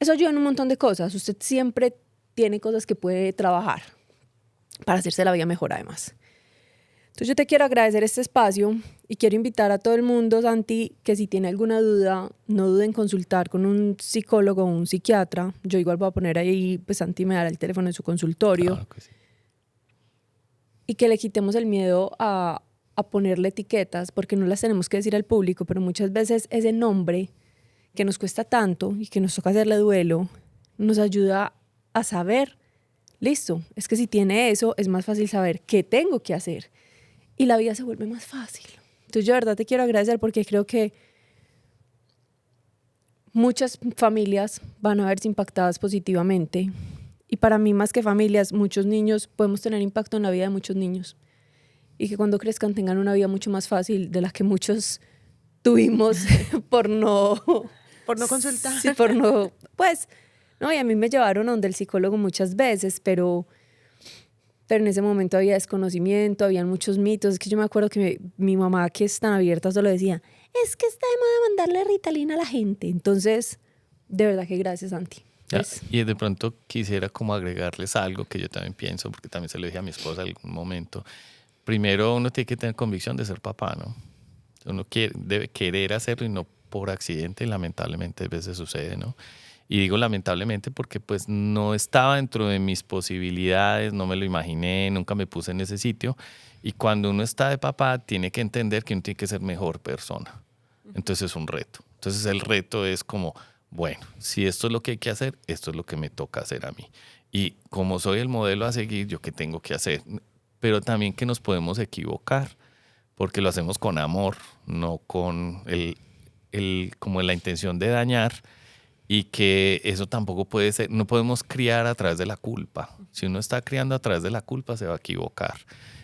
eso ayuda en un montón de cosas. Usted siempre tiene cosas que puede trabajar para hacerse la vida mejor además. Entonces yo te quiero agradecer este espacio y quiero invitar a todo el mundo, Santi, que si tiene alguna duda, no duden en consultar con un psicólogo o un psiquiatra. Yo igual voy a poner ahí, pues Santi me dará el teléfono de su consultorio. Claro que sí. Y que le quitemos el miedo a ponerle etiquetas, porque no las tenemos que decir al público, pero muchas veces ese nombre que nos cuesta tanto y que nos toca hacerle duelo, nos ayuda a saber, listo, es que si tiene eso, es más fácil saber qué tengo que hacer. Y la vida se vuelve más fácil. Entonces yo de verdad te quiero agradecer porque creo que muchas familias van a verse impactadas positivamente. Y para mí, más que familias, muchos niños, podemos tener impacto en la vida de muchos niños. Y que cuando crezcan tengan una vida mucho más fácil de la que muchos tuvimos por no consultar. Sí, pues, no, y a mí me llevaron a donde el psicólogo muchas veces, pero en ese momento había desconocimiento, habían muchos mitos. Es que yo me acuerdo que mi mamá, que es tan abierta, solo decía, es que está de moda mandarle Ritalina a la gente. Entonces, de verdad que gracias, Santi. Pues, y de pronto quisiera como agregarles algo que yo también pienso, porque también se lo dije a mi esposa en algún momento. Primero, uno tiene que tener convicción de ser papá, ¿no? Uno debe querer hacerlo y no por accidente, lamentablemente a veces sucede, ¿no? Y digo lamentablemente porque pues no estaba dentro de mis posibilidades, no me lo imaginé, nunca me puse en ese sitio. Y cuando uno está de papá, tiene que entender que uno tiene que ser mejor persona. Entonces es un reto. Entonces el reto es como, bueno, si esto es lo que hay que hacer, esto es lo que me toca hacer a mí. Y como soy el modelo a seguir, ¿yo qué tengo que hacer? Pero también que nos podemos equivocar, porque lo hacemos con amor, no con como la intención de dañar, y que eso tampoco puede ser, no podemos criar a través de la culpa. Si uno está criando a través de la culpa, se va a equivocar.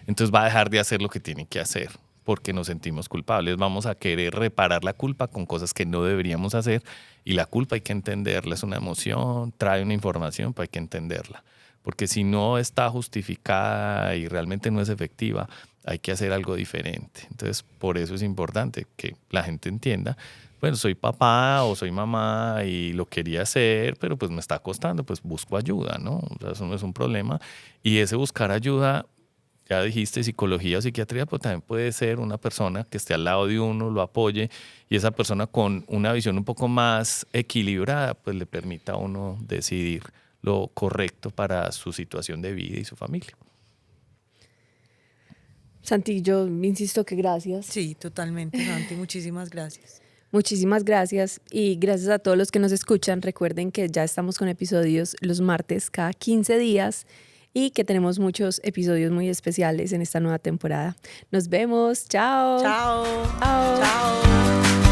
Entonces va a dejar de hacer lo que tiene que hacer, porque nos sentimos culpables. Vamos a querer reparar la culpa con cosas que no deberíamos hacer, y la culpa hay que entenderla, es una emoción, trae una información, pero hay que entenderla. Porque si no está justificada y realmente no es efectiva, hay que hacer algo diferente. Entonces, por eso es importante que la gente entienda, bueno, soy papá o soy mamá y lo quería hacer, pero pues me está costando, pues busco ayuda, ¿no? O sea, eso no es un problema. Y ese buscar ayuda, ya dijiste psicología o psiquiatría, pues también puede ser una persona que esté al lado de uno, lo apoye, y esa persona con una visión un poco más equilibrada, pues le permita a uno decidir lo correcto para su situación de vida y su familia. Santi, yo insisto que gracias. Sí, totalmente, Santi. Muchísimas gracias. Muchísimas gracias y gracias a todos los que nos escuchan. Recuerden que ya estamos con episodios los martes cada 15 días y que tenemos muchos episodios muy especiales en esta nueva temporada. Nos vemos. Chao. Chao. Chao. Chao.